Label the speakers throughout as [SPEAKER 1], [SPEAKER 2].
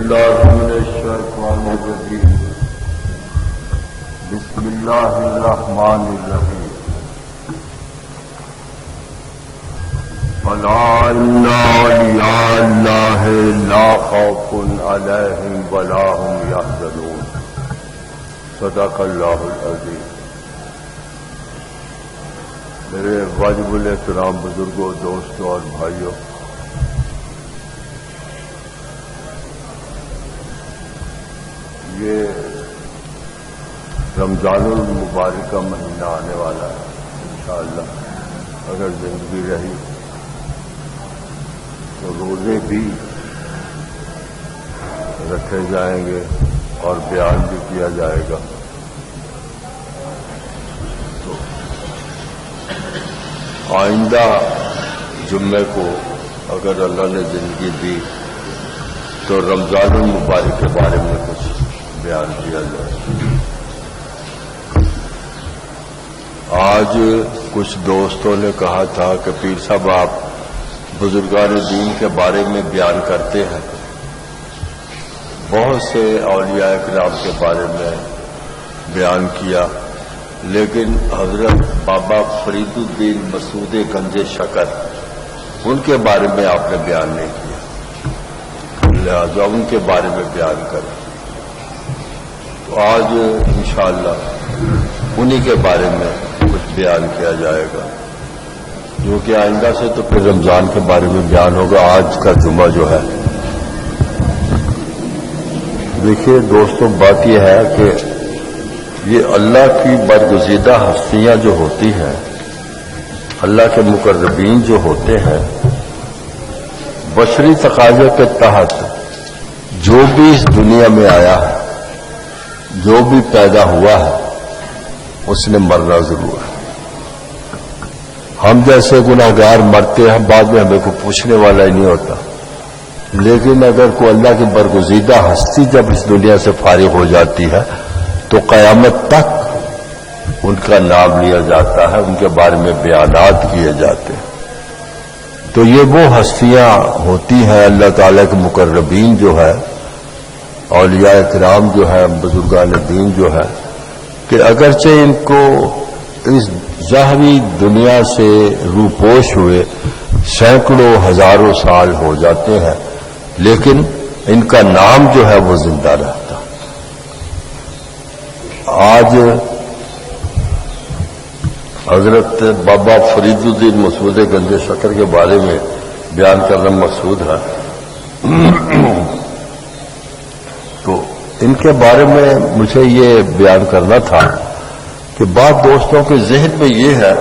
[SPEAKER 1] بالله من الشيطان الرجيم. بسم الله الرحمن الرحيم. ألا إن أولياء الله لا خوف عليهم ولا هم يحزنون. صدق الله العظيم. میرے واجب الاحترام بزرگوں، دوستوں اور بھائیوں، یہ رمضان المبارک کا مہینہ آنے والا ہے. انشاءاللہ اگر زندگی رہی تو روزے بھی رکھے جائیں گے اور بیان بھی کیا جائے گا. تو آئندہ جمعے کو اگر اللہ نے زندگی دی تو رمضان المبارک کے بارے میں کچھ بیان کیا جائے. آج کچھ دوستوں نے کہا تھا کہ پیر صاحب آپ بزرگان دین کے بارے میں بیان کرتے ہیں، بہت سے اولیاء کرام کے بارے میں بیان کیا، لیکن حضرت بابا فرید الدین مسعود گنج شکر ان کے بارے میں آپ نے بیان نہیں کیا، لہذا ان کے بارے میں بیان کریں. تو آج انشاءاللہ انہی کے بارے میں کچھ بیان کیا جائے گا، جو کہ آئندہ سے تو پھر رمضان کے بارے میں بیان ہوگا. آج کا جمعہ جو ہے، دیکھیے دوستوں، بات یہ ہے کہ یہ اللہ کی برگزیدہ ہستیاں جو ہوتی ہیں، اللہ کے مقربین جو ہوتے ہیں، بشری تقاضے کے تحت جو بھی اس دنیا میں آیا ہے، جو بھی پیدا ہوا ہے، اس نے مرنا ضرور ہے. ہم جیسے گناہگار مرتے ہیں، بعد میں ہمیں کوئی پوچھنے والا ہی نہیں ہوتا. لیکن اگر کوئی اللہ کی برگزیدہ ہستی جب اس دنیا سے فارغ ہو جاتی ہے تو قیامت تک ان کا نام لیا جاتا ہے، ان کے بارے میں بیانات کیے جاتے ہیں. تو یہ وہ ہستیاں ہوتی ہیں اللہ تعالی کے مقربین جو ہے، اولیاء کرام جو ہے، بزرگان دین جو ہے، کہ اگرچہ ان کو اس ظاہری دنیا سے روپوش ہوئے سینکڑوں ہزاروں سال ہو جاتے ہیں، لیکن ان کا نام جو ہے وہ زندہ رہتا. آج حضرت بابا فرید الدین مسعود گنج شکر کے بارے میں بیان کرنا مقصود ہے. تو ان کے بارے میں مجھے یہ بیان کرنا تھا کہ بعض دوستوں کے ذہن میں یہ ہے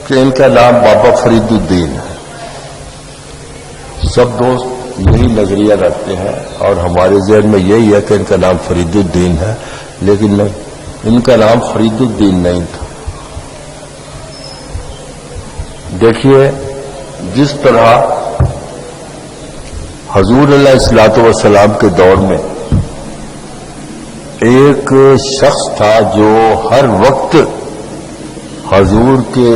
[SPEAKER 1] کہ ان کا نام بابا فرید الدین ہے. سب دوست یہی نظریہ رکھتے ہیں اور ہمارے ذہن میں یہی ہے کہ ان کا نام فرید الدین ہے، لیکن نہیں، ان کا نام فرید الدین نہیں تھا. دیکھیے، جس طرح حضور علیہ الصلوۃ والسلام کے دور میں ایک شخص تھا جو ہر وقت حضور کے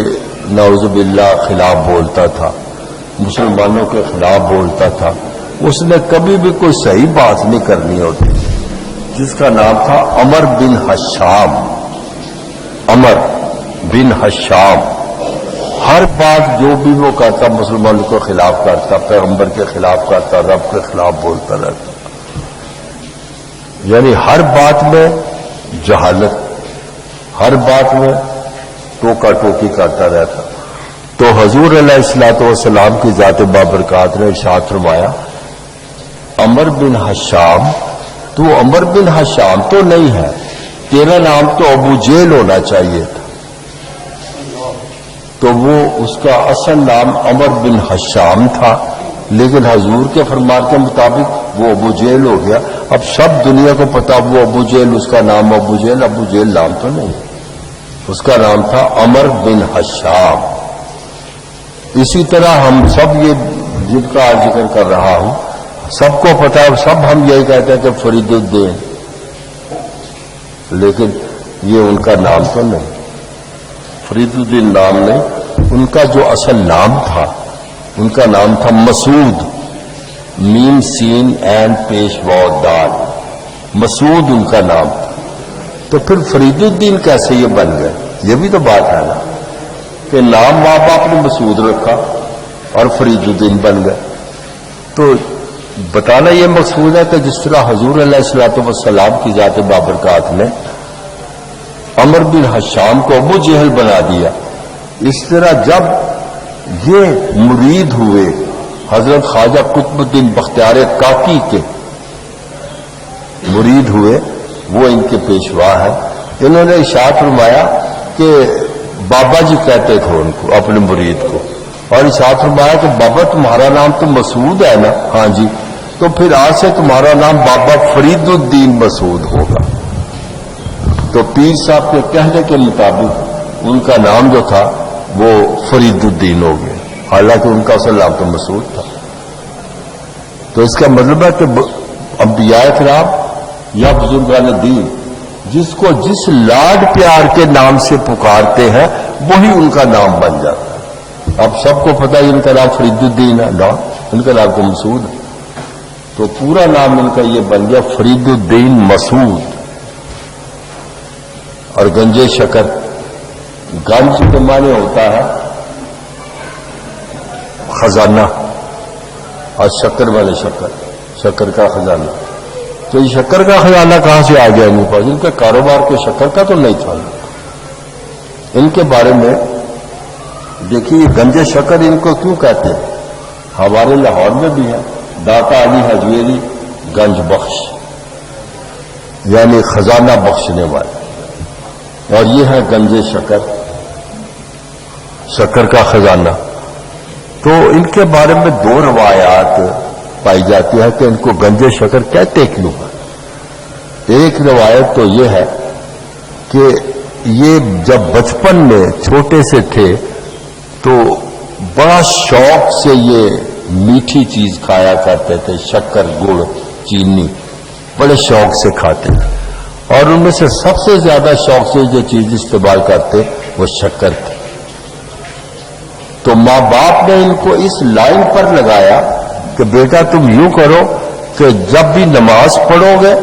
[SPEAKER 1] نعوذ باللہ خلاف بولتا تھا، مسلمانوں کے خلاف بولتا تھا، اس نے کبھی بھی کوئی صحیح بات نہیں کرنی ہوتی، جس کا نام تھا عمر بن حشام. عمر بن حشام ہر بات جو بھی وہ کرتا مسلمانوں کے خلاف کرتا، پیغمبر کے خلاف کرتا، رب کے خلاف بولتا رہتا. یعنی ہر بات میں جہالت، ہر بات میں ٹوکا ٹوکی کرتا رہتا. تو حضور علیہ الصلوۃ والسلام کی ذات بابرکات نے ارشاد فرمایا، عمر بن حشام، تو عمر بن حشام تو نہیں ہے، تیرا نام تو ابو جہل ہونا چاہیے تھا. تو وہ اس کا اصل نام عمر بن حشام تھا، لیکن حضور کے فرمان کے مطابق وہ ابو جہل ہو گیا. اب سب دنیا کو پتا وہ ابو جہل، اس کا نام ابو جہل نام تو نہیں، اس کا نام تھا عمر بن حشام. اسی طرح ہم سب یہ جن کا ذکر کر رہا ہوں، سب کو پتا ہے، سب ہم یہی کہتے ہیں کہ فرید الدین، لیکن یہ ان کا نام تو نہیں، فرید الدین نام نہیں. ان کا جو اصل نام تھا، ان کا نام تھا مسعود. میم سین این پیشوا دال، مسعود ان کا نام تھا. تو پھر فرید الدین کیسے یہ بن گئے؟ یہ بھی تو بات ہے نا کہ نام ماں باپ نے مسعود رکھا اور فرید الدین بن گئے. تو بتانا یہ مقصود ہے کہ جس طرح حضور علیہ الصلوۃ والسلام کی ذات بابرکات نے عمر بن حشام کو ابو جہل بنا دیا، اس طرح جب یہ مرید ہوئے حضرت خواجہ قطب الدین بختیار کاکی کے مرید ہوئے، وہ ان کے پیشوا ہیں. انہوں نے ارشاد فرمایا کہ بابا جی کہتے تھے ان کو، اپنے مرید کو، اور ارشاد فرمایا کہ بابا تمہارا نام تو مسعود ہے نا؟ ہاں جی. تو پھر آج سے تمہارا نام بابا فرید الدین مسعود ہوگا. تو پیر صاحب کے کہنے کے مطابق ان کا نام جو تھا وہ فرید الدین ہو گیا، حالانکہ ان کا اصل نام تو مسعود تھا. تو اس کا مطلب ہے کہ انبیاء کرام یا بزرگان دین جس کو جس لاڈ پیار کے نام سے پکارتے ہیں وہی ان کا نام بن جاتا ہے. اب سب کو پتہ ہے ان کا نام فرید الدین ہے نا، ان کا نام تو مسعود ہے. تو پورا نام ان کا یہ بن گیا فرید الدین مسعود. اور گنج شکر، گنج کے معنی ہوتا ہے خزانہ، اور شکر والے شکر، شکر کا خزانہ. تو یہ شکر کا خزانہ کہاں سے آ گیا ان کے پاس؟ ان کے کاروبار کے شکر کا تو نہیں تھا. ان کے بارے میں دیکھیے گنج شکر ان کو کیوں کہتے ہیں؟ ہمارے لاہور میں بھی ہے داتا علی حجویری گنج بخش، یعنی خزانہ بخشنے والے، اور یہ ہے گنج شکر، شکر کا خزانہ. تو ان کے بارے میں دو روایات پائی جاتی ہے کہ ان کو گنج شکر کہتے کیوں ہیں. ایک روایت تو یہ ہے کہ یہ جب بچپن میں چھوٹے سے تھے تو بڑا شوق سے یہ میٹھی چیز کھایا کرتے تھے، شکر، گڑ، چینی بڑے شوق سے کھاتے تھے، اور ان میں سے سب سے زیادہ شوق سے جو چیز استعمال کرتے وہ شکر تھی. تو ماں باپ نے ان کو اس لائن پر لگایا کہ بیٹا تم یوں کرو کہ جب بھی نماز پڑھو گے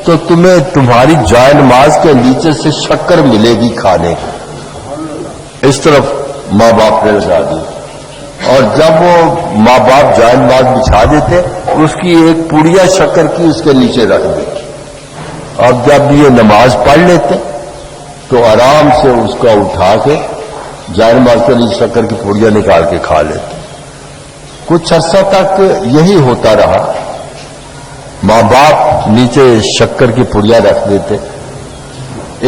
[SPEAKER 1] تو تمہیں تمہاری جائے نماز کے نیچے سے شکر ملے گی کھانے کی. اس طرف ماں باپ نے لگا دی، اور جب وہ ماں باپ جائے نماز بچھا دیتے اس کی ایک پڑیا شکر کی اس کے نیچے رکھ دی. اور جب یہ نماز پڑھ لیتے تو آرام سے اس کا اٹھا کے جائے نماز کے نیچے شکر کی پڑیا نکال کے کھا لیتے. کچھ عرصہ تک یہی ہوتا رہا، ماں باپ نیچے شکر کی پڑیا رکھ دیتے.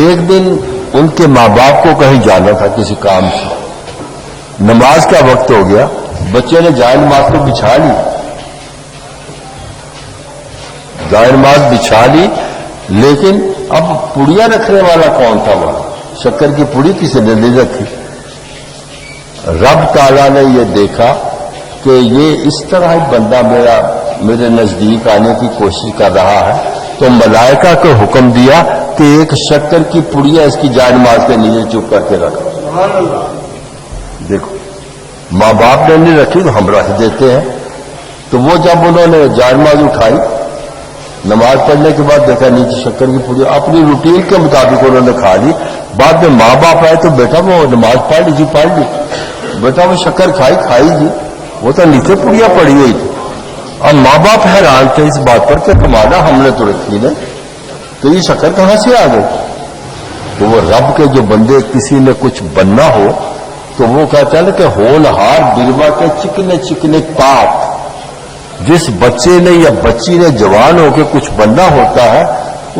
[SPEAKER 1] ایک دن ان کے ماں باپ کو کہیں جانا تھا کسی کام سے، نماز کا وقت ہو گیا، بچے نے جائے نماز کو بچھا لی، جائے نماز بچھا لی، لیکن اب پڑیا رکھنے والا کون تھا؟ وہاں شکر کی پڑی کسی نے نہیں رکھی. رب تعالیٰ نے یہ دیکھا کہ یہ اس طرح بندہ میرے نزدیک آنے کی کوشش کر رہا ہے، تو ملائکہ کو حکم دیا کہ ایک شکر کی پڑیا اس کی جائے نماز کے نیچے چپ کر کے رکھو. دیکھو ماں باپ نے نہیں رکھی تو ہم رکھ دیتے ہیں. تو وہ جب انہوں نے جائے نماز اٹھائی، نماز پڑھنے کے بعد دیکھا نیچے شکر کی پڑیا، اپنی روٹین کے مطابق انہوں نے کھا لی. بعد میں ماں باپ آئے تو بیٹا وہ نماز پڑھ لی جی، پڑھ لی بیٹا، وہ شکر کھائی جی، وہ تو نیچے پڑیا پڑی ہوئی تھی. اب ماں باپ حیران تھے اس بات پر کہ تمہارا ہم نے تو رکھی نے، تو یہ شکر کہاں سے آ گئی؟ تو وہ رب کے جو بندے کسی نے کچھ بننا ہو تو وہ کہتا ہے کہ ہونہار بروا کے چکنے چکنے پات، جس بچے نے یا بچی نے جوان ہو کے کچھ بننا ہوتا ہے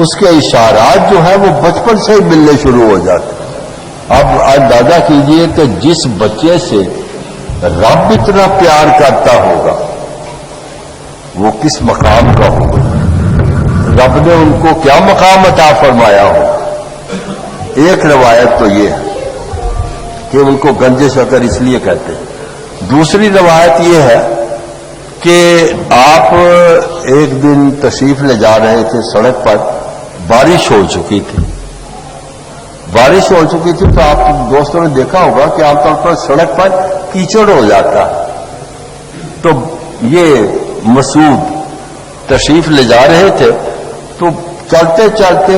[SPEAKER 1] اس کے اشارات جو ہے وہ بچپن سے ہی ملنے شروع ہو جاتے ہیں. اب اندازہ کیجئے کہ جس بچے سے رب اتنا پیار کرتا ہوگا وہ کس مقام کا ہوگا، رب نے ان کو کیا مقام عطا فرمایا ہوگا. ایک روایت تو یہ ہے کہ ان کو گنج شکر اس لیے کہتے ہیں. دوسری روایت یہ ہے کہ آپ ایک دن تشریف لے جا رہے تھے، سڑک پر بارش ہو چکی تھی، بارش ہو چکی تھی تو آپ دوستوں نے دیکھا ہوگا کہ عام طور پر سڑک پر کیچڑ ہو جاتا ہے. تو یہ مسعود تشریف لے جا رہے تھے تو چلتے چلتے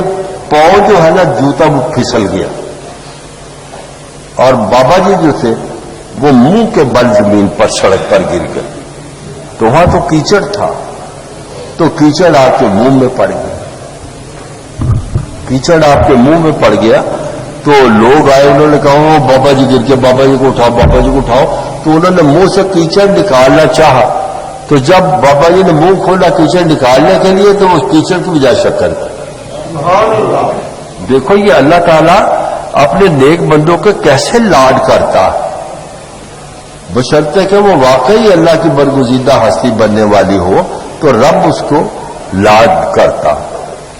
[SPEAKER 1] پاؤں جو ہے نا جوتا وہ پھسل گیا اور بابا جی جو تھے وہ منہ کے بل زمین پر سڑک پر گر گئے. تو وہاں تو کیچڑ تھا تو کیچڑ آپ کے منہ میں پڑ گیا. کیچڑ آپ کے منہ میں پڑ گیا تو لوگ آئے, انہوں نے کہا بابا جی گر کے, بابا جی کو اٹھاؤ, بابا جی کو اٹھاؤ. تو انہوں نے منہ سے کیچڑ نکالنا چاہا تو جب بابا جی نے منہ کھولا کیچڑ نکالنے کے لیے تو اس کیچڑ کی بجائے شکر تھی. دیکھو یہ اللہ تعالیٰ اپنے نیک بندوں کے کیسے لاڈ کرتا ہے, بشرطے کہ وہ واقعی اللہ کی برگزیدہ ہستی بننے والی ہو تو رب اس کو لاڈ کرتا.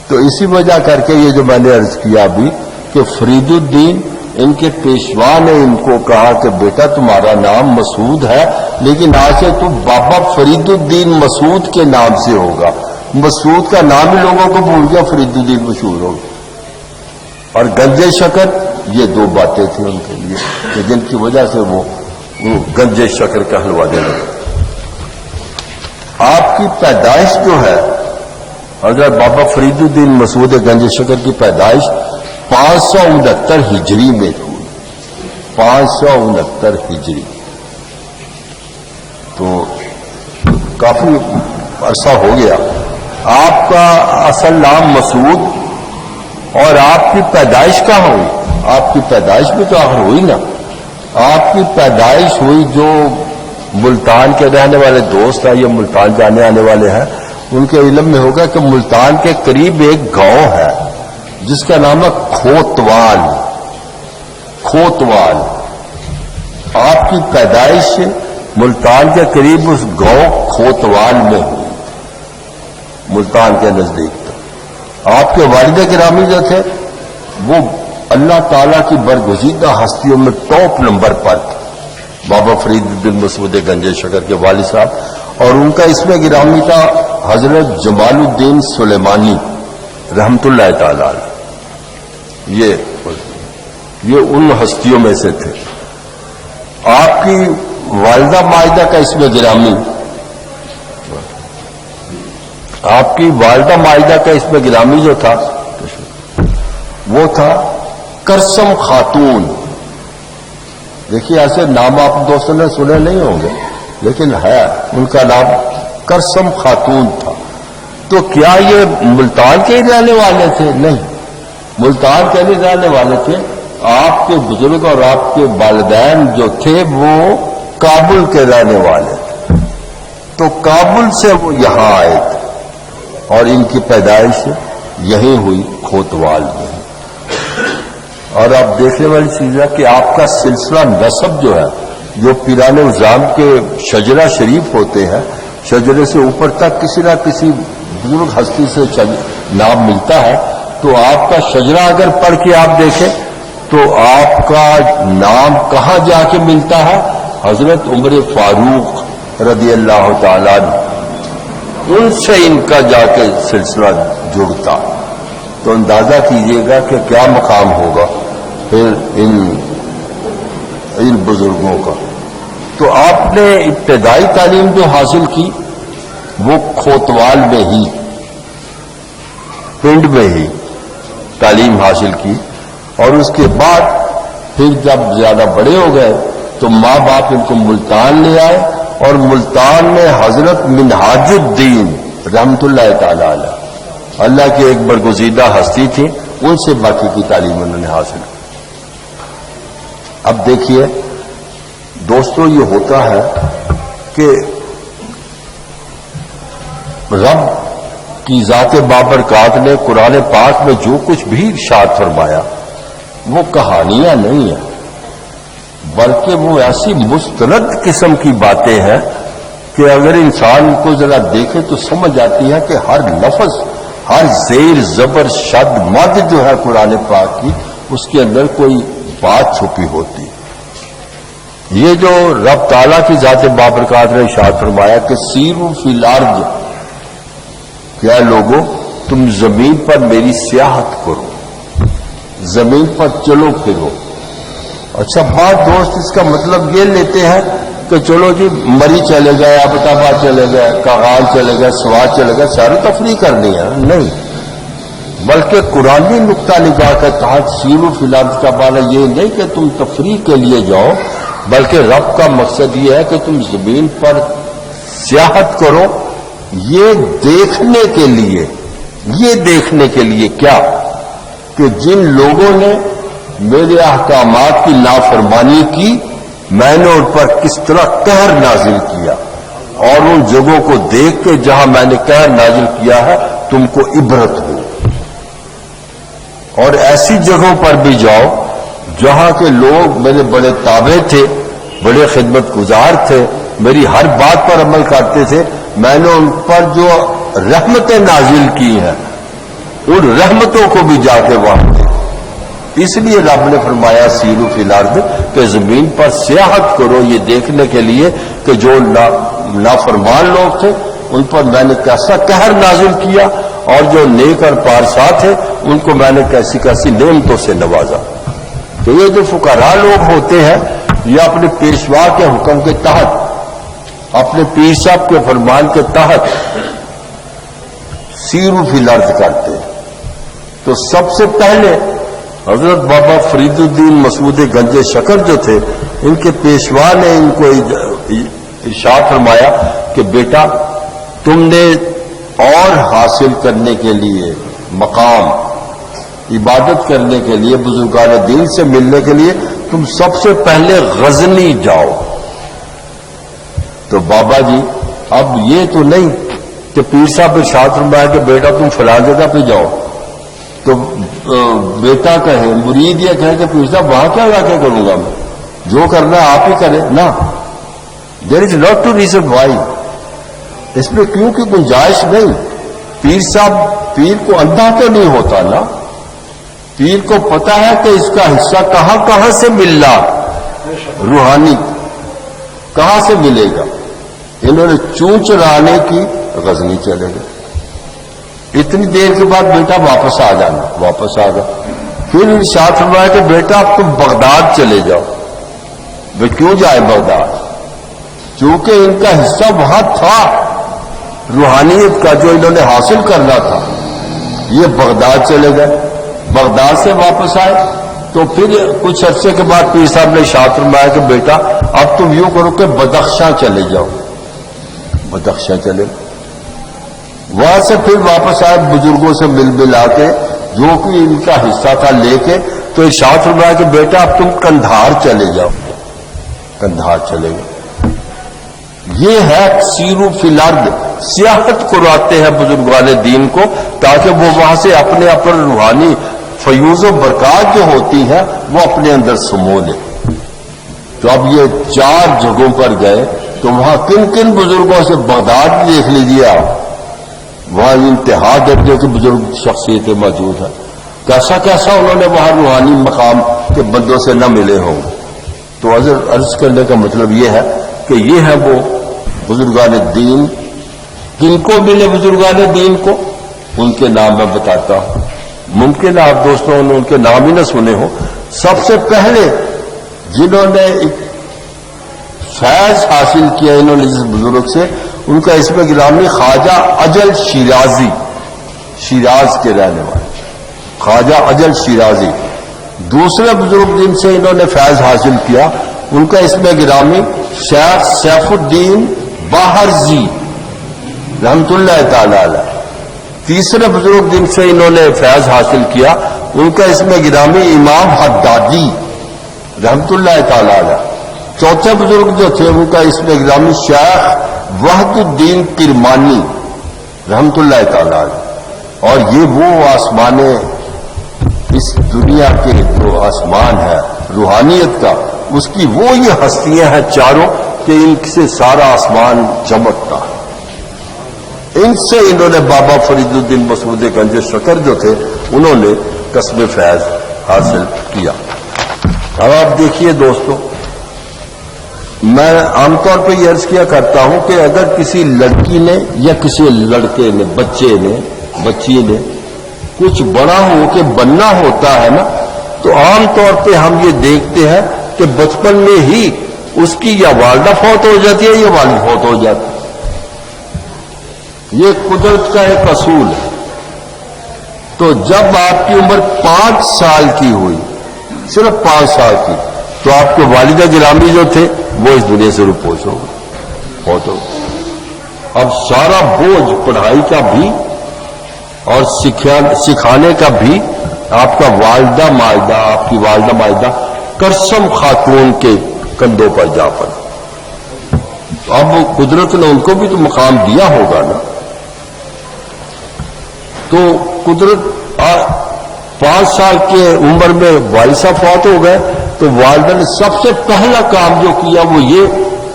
[SPEAKER 1] تو اسی وجہ کر کے یہ جو میں نے عرض کیا ابھی کہ فرید الدین ان کے پیشوا نے ان کو کہا کہ بیٹا تمہارا نام مسعود ہے لیکن آج سے تو بابا فرید الدین مسعود کے نام سے ہوگا. مسعود کا نام ہی لوگوں کو بھول گیا, فرید الدین مشہور ہوگا. اور گنجے شکر یہ دو باتیں تھیں ان کے لیے کہ جن کی وجہ سے وہ گنجے شکر کا حلوہ دینے لگے. آپ کی پیدائش جو ہے حضرت بابا فرید الدین مسعود گنج شکر کی پیدائش 569 ہجری میں ہوئی. 569 ہجری تو کافی عرصہ ہو گیا. آپ کا اصل نام مسعود اور آپ کی پیدائش کہاں ہوئی؟ آپ کی پیدائش بھی تو آخر ہوئی نا. آپ کی پیدائش ہوئی جو ملتان کے رہنے والے دوست ہیں, یہ ملتان جانے آنے والے ہیں, ان کے علم میں ہوگا کہ ملتان کے قریب ایک گاؤں ہے جس کا نام ہے کھوتوال. کھوتوال. آپ کی پیدائش ملتان کے قریب اس گاؤں کھوتوال میں ہوئی, ملتان کے نزدیک. آپ کے والد گرامی جو تھے وہ اللہ تعالیٰ کی برگزیدہ ہستیوں میں ٹاپ نمبر پر تھے, بابا فرید الدین مسعود گنج شکر کے والد صاحب. اور ان کا اسم گرامی تھا حضرت جمال الدین سلیمانی رحمت اللہ تعالی علیہ. یہ ان ہستیوں میں سے تھے. آپ کی والدہ ماجدہ کا اسم گرامی, آپ کی والدہ ماجدہ کا اسم گرامی جو تھا وہ تھا کرسم خاتون. دیکھیے ایسے نام آپ دوستوں نے سنے نہیں ہوں گے لیکن ہے, ان کا نام کرسم خاتون تھا. تو کیا یہ ملتان کے رہنے والے تھے؟ نہیں, ملتان کے نہیں رہنے والے تھے. آپ کے بزرگ اور آپ کے والدین جو تھے وہ کابل کے رہنے والے تھے. تو کابل سے وہ یہاں آئے تھے اور ان کی پیدائش یہیں ہوئی کھوتوال میں. اور آپ دیکھنے والی چیز ہے کہ آپ کا سلسلہ نسب جو ہے, جو پیران نظام کے شجرہ شریف ہوتے ہیں, شجرے سے اوپر تک کسی نہ کسی بزرگ ہستی سے نام ملتا ہے. تو آپ کا شجرہ اگر پڑھ کے آپ دیکھیں تو آپ کا نام کہاں جا کے ملتا ہے؟ حضرت عمر فاروق رضی اللہ تعالیٰ عنہ, ان سے ان کا جا کے سلسلہ جڑتا. تو اندازہ کیجئے گا کہ کیا مقام ہوگا پھر ان بزرگوں کا. تو آپ نے ابتدائی تعلیم جو حاصل کی وہ کھوتوال میں ہی, پنڈ میں ہی تعلیم حاصل کی. اور اس کے بعد پھر جب زیادہ بڑے ہو گئے تو ماں باپ ان کو ملتان لے آئے اور ملتان میں حضرت منہاج الدین رحمت اللہ تعالی علیہ, اللہ کی ایک برگزیدہ ہستی تھی, ان سے باقی کی تعلیم انہوں نے حاصل کی. اب دیکھیے دوستو, یہ ہوتا ہے کہ رب کی ذات بابرکات نے قرآن پاک میں جو کچھ بھی ارشاد فرمایا وہ کہانیاں نہیں ہیں بلکہ وہ ایسی مستند قسم کی باتیں ہیں کہ اگر انسان کو ذرا دیکھے تو سمجھ آتی ہے کہ ہر لفظ, ہر زیر زبر شد مد جو ہے قرآن پاک کی, اس کے اندر کوئی بات چھپی ہوتی. یہ جو رب تعالیٰ کی ذات بابرکات نے ارشاد فرمایا کہ سیروا فی الارض, کیا لوگوں تم زمین پر میری سیاحت کرو, زمین پر چلو پھرو. اچھا بات دوست اس کا مطلب یہ لیتے ہیں کہ چلو جی مری چلے گئے، ابٹاباد چلے گئے، کاغان چلے گئے، سوات چلے گئے، سیر و تفریح کرنی ہے، نہیں، بلکہ قرآنی نقطہ نگاہ کے تحت سیروا فی الارض کا معنی یہ نہیں کہ تم تفریح کے لیے جاؤ، بلکہ رب کا مقصد یہ ہے کہ تم زمین پر سیاحت کرو، یہ دیکھنے کے لیے کیا کہ جن لوگوں نے میرے احکامات کی نافرمانی کی، میں نے ان پر کس طرح قہر نازل کیا، اور ان جگہوں کو دیکھ کے جہاں میں نے قہر نازل کیا ہے تم کو عبرت ہو، اور ایسی جگہوں پر بھی جاؤ جہاں کے لوگ میرے بڑے تابع تھے، بڑے خدمت گزار تھے، میری ہر بات پر عمل کرتے تھے، میں نے ان پر جو رحمتیں نازل کی ہیں ان رحمتوں کو بھی جا کے وہاں دے۔ اس لیے رب نے فرمایا سیروا فی الارض کہ زمین پر سیاحت کرو، یہ دیکھنے کے لیے کہ جو نافرمان لوگ تھے ان پر میں نے کیسا قہر نازل کیا، اور جو نیک اور پارسا تھے ان کو میں نے کیسی کیسی نعمتوں سے نوازا۔ تو یہ جو فقراء لوگ ہوتے ہیں یہ اپنے پیشوا کے حکم کے تحت، اپنے پیر صاحب کے فرمان کے تحت سیروا فی الارض کرتے ہیں۔ تو سب سے پہلے حضرت بابا فرید الدین مسعود گنج شکر جو تھے، ان کے پیشوا نے ان کو ارشاد فرمایا کہ بیٹا تم نے اور حاصل کرنے کے لیے مقام، عبادت کرنے کے لیے، بزرگان دین سے ملنے کے لیے تم سب سے پہلے غزنی جاؤ۔ تو بابا جی اب یہ تو نہیں کہ پیر صاحب ارشاد فرمایا کہ بیٹا تم فلاں جگہ پہ جاؤ، تو بیٹا کہے، مرید یہ کہے کہ پیر صاحب وہاں کیا جا کے کروں گا میں، جو کرنا ہے آپ ہی کریں نا۔ There is not to reason why, اس میں کیوں کی گنجائش نہیں۔ پیر صاحب، پیر کو اندھا تو نہیں ہوتا نا، پیر کو پتا ہے کہ اس کا حصہ کہاں کہاں سے ملنا، روحانی کہاں سے ملے گا۔ انہوں نے چون چرانے کی غزنی چلے گئے، اتنی دیر کے بعد بیٹا واپس آ جانا، واپس آ گیا۔ پھر ارشاد فرمایا کہ بیٹا اب تم بغداد چلے جاؤ۔ وہ کیوں جائے بغداد؟ چونکہ ان کا حصہ وہاں تھا، روحانیت کا جو انہوں نے حاصل کرنا تھا۔ یہ بغداد چلے گئے، بغداد سے واپس آئے تو پھر کچھ عرصے کے بعد پیر صاحب نے ارشاد فرمایا کہ بیٹا اب تم یوں کرو کہ بدخشاں چلے جاؤ۔ بدخشاں چلے، وہاں سے پھر واپس آئے بزرگوں سے مل آ کے جو کہ ان کا حصہ تھا لے کے، تو ارشاد فرمایا کہ بیٹا اب تم قندھار چلے جاؤ۔ قندھار چلے گئے۔ یہ ہے سیروا فی الارض، سیاحت کراتے ہیں بزرگان دین کو تاکہ وہ وہاں سے اپنے اپنے روحانی فیوز و برکات جو ہوتی ہیں وہ اپنے اندر سمو لے۔ تو اب یہ 4 جگہوں پر گئے تو وہاں کن کن بزرگوں سے بغداد دیکھ لیجیے آپ، وہاں انتہا درجے کے بزرگ شخصیتیں موجود ہیں، کیسا کیسا انہوں نے وہاں روحانی مقام کے بندوں سے نہ ملے ہوں۔ تو عرض کرنے کا مطلب یہ ہے کہ یہ ہے وہ بزرگان دین۔ کن کو ملے بزرگان دین کو؟ ان کے نام میں بتاتا ہوں، ممکن آپ دوستوں نے ان کے نام ہی نہ سنے ہو۔ سب سے پہلے جنہوں نے فیض حاصل کیا انہوں نے جس بزرگ سے، ان کا اسم گرامی خواجہ اجل شیرازی، شیراز کے رہنے والے خواجہ اجل شیرازی۔ دوسرے بزرگ جن سے انہوں نے فیض حاصل کیا ان کا اسم گرامی شیخ سیف الدین باہرزی رحمت اللہ تعالی علیہ۔ تیسرے بزرگ جن سے انہوں نے فیض حاصل کیا ان کا اسم گرامی امام حدادی رحمت اللہ تعالی علیہ۔ چوتھے بزرگ جو تھے ان کا اسم گرامی شیخ وحد الدین کرمانی رحمت اللہ تعالی علیہ۔ اور یہ وہ آسمان، اس دنیا کے جو آسمان ہے روحانیت کا، اس کی وہ یہ ہستیاں ہیں چاروں کہ ان سے سارا آسمان چمکتا ہے۔ ان سے انہوں نے بابا فرید الدین مسعود گنج شکر جو تھے انہوں نے قصب فیض حاصل کیا۔ اب آپ دیکھیے دوستو، میں عام طور پہ یہ عرض کیا کرتا ہوں کہ اگر کسی لڑکی نے یا کسی لڑکے نے، بچی نے کچھ بڑا ہو کے بننا ہوتا ہے نا، تو عام طور پہ ہم یہ دیکھتے ہیں کہ بچپن میں ہی اس کی یا والدہ فوت ہو جاتی ہے یا والد فوت ہو جاتی ہے. یہ قدرت کا ایک اصول ہے. تو جب آپ کی عمر 5 سال کی ہوئی، صرف 5 سال کی، تو آپ کے والدہ گرامی جو تھے وہ اس دنیا سے روپوش ہو گئے، فوت ہو گئے. اب سارا بوجھ پڑھائی کا بھی اور سکھانے کا بھی آپ کا والدہ ماجدہ، آپ کی والدہ ماجدہ کرسم خاتون کے کندھوں پر جا پڑا. اب قدرت نے ان کو بھی تو مقام دیا ہوگا نا. تو قدرت 5 سال کے عمر میں والد صاحب فوت ہو گئے، تو والدہ نے سب سے پہلا کام جو کیا وہ یہ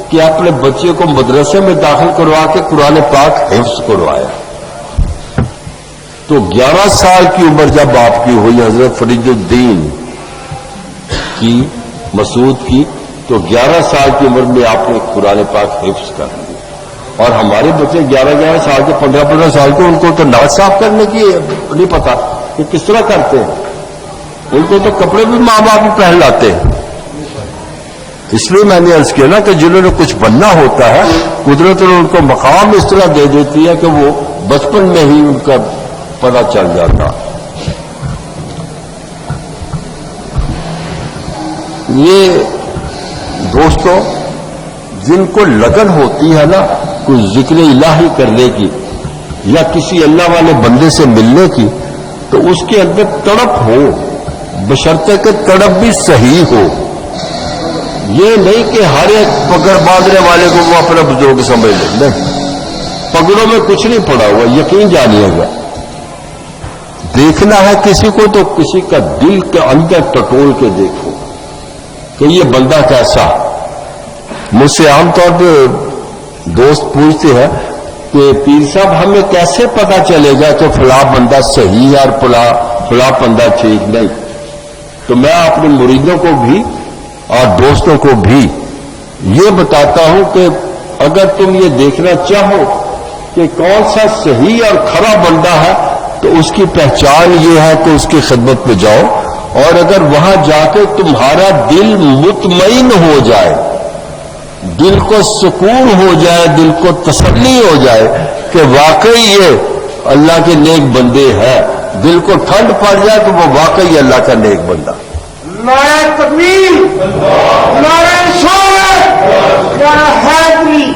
[SPEAKER 1] کہ اپنے بچے کو مدرسے میں داخل کروا کے قرآن پاک حفظ کروایا. تو 11 سال کی عمر جب آپ کی ہوئی حضرت فرید الدین کی مسعود کی، تو 11 سال کی عمر میں آپ نے قرآن پاک حفظ کر لیا. اور ہمارے بچے 11 سال کے 15 سال کے، ان کو تو ناک صاف کرنے کی نہیں پتا کہ کس طرح کرتے ہیں. ان کو تو کپڑے بھی ماں باپ بھی پہن لاتے ہیں. اس لیے میں نے عرض کیا نا کہ جنہوں نے کچھ بننا ہوتا ہے قدرت نے ان کو مقام اس طرح دے دیتی ہے کہ وہ بچپن میں ہی ان کا پتہ چل جاتا. یہ دوستوں جن کو لگن ہوتی ہے نا کوئی ذکر الہی کرنے کی یا کسی اللہ والے بندے سے ملنے کی، تو اس کے اندر تڑپ ہو، بشرطے کہ تڑپ بھی صحیح ہو. یہ نہیں کہ ہر ایک پگڑ باندھنے والے کو وہ اپنا بزرگ سمجھ لے. نہیں، پگڑوں میں کچھ نہیں پڑا ہوا، یقین جانیے گا. دیکھنا ہے کسی کو تو کسی کا دل کے اندر ٹٹول کے دیکھو کہ یہ بندہ کیسا. مجھ سے عام طور پہ دوست پوچھتے ہیں کہ پیر صاحب ہمیں کیسے پتا چلے گا کہ فلاں بندہ صحیح ہے اور فلاں بندہ ٹھیک نہیں. تو میں اپنے مریدوں کو بھی اور دوستوں کو بھی یہ بتاتا ہوں کہ اگر تم یہ دیکھنا چاہو کہ کون سا صحیح اور کھرا بندہ ہے تو اس کی پہچان یہ ہے کہ اس کی خدمت میں جاؤ، اور اگر وہاں جا کے تمہارا دل مطمئن ہو جائے، دل کو سکون ہو جائے، دل کو تسلی ہو جائے کہ واقعی یہ اللہ کے نیک بندے ہیں، دل کو ٹھنڈ پڑ جائے تو وہ واقعی اللہ کا نیک بندہ.
[SPEAKER 2] نعرہ تکبیر، نعرہ رسالت، نعرہ حیدری.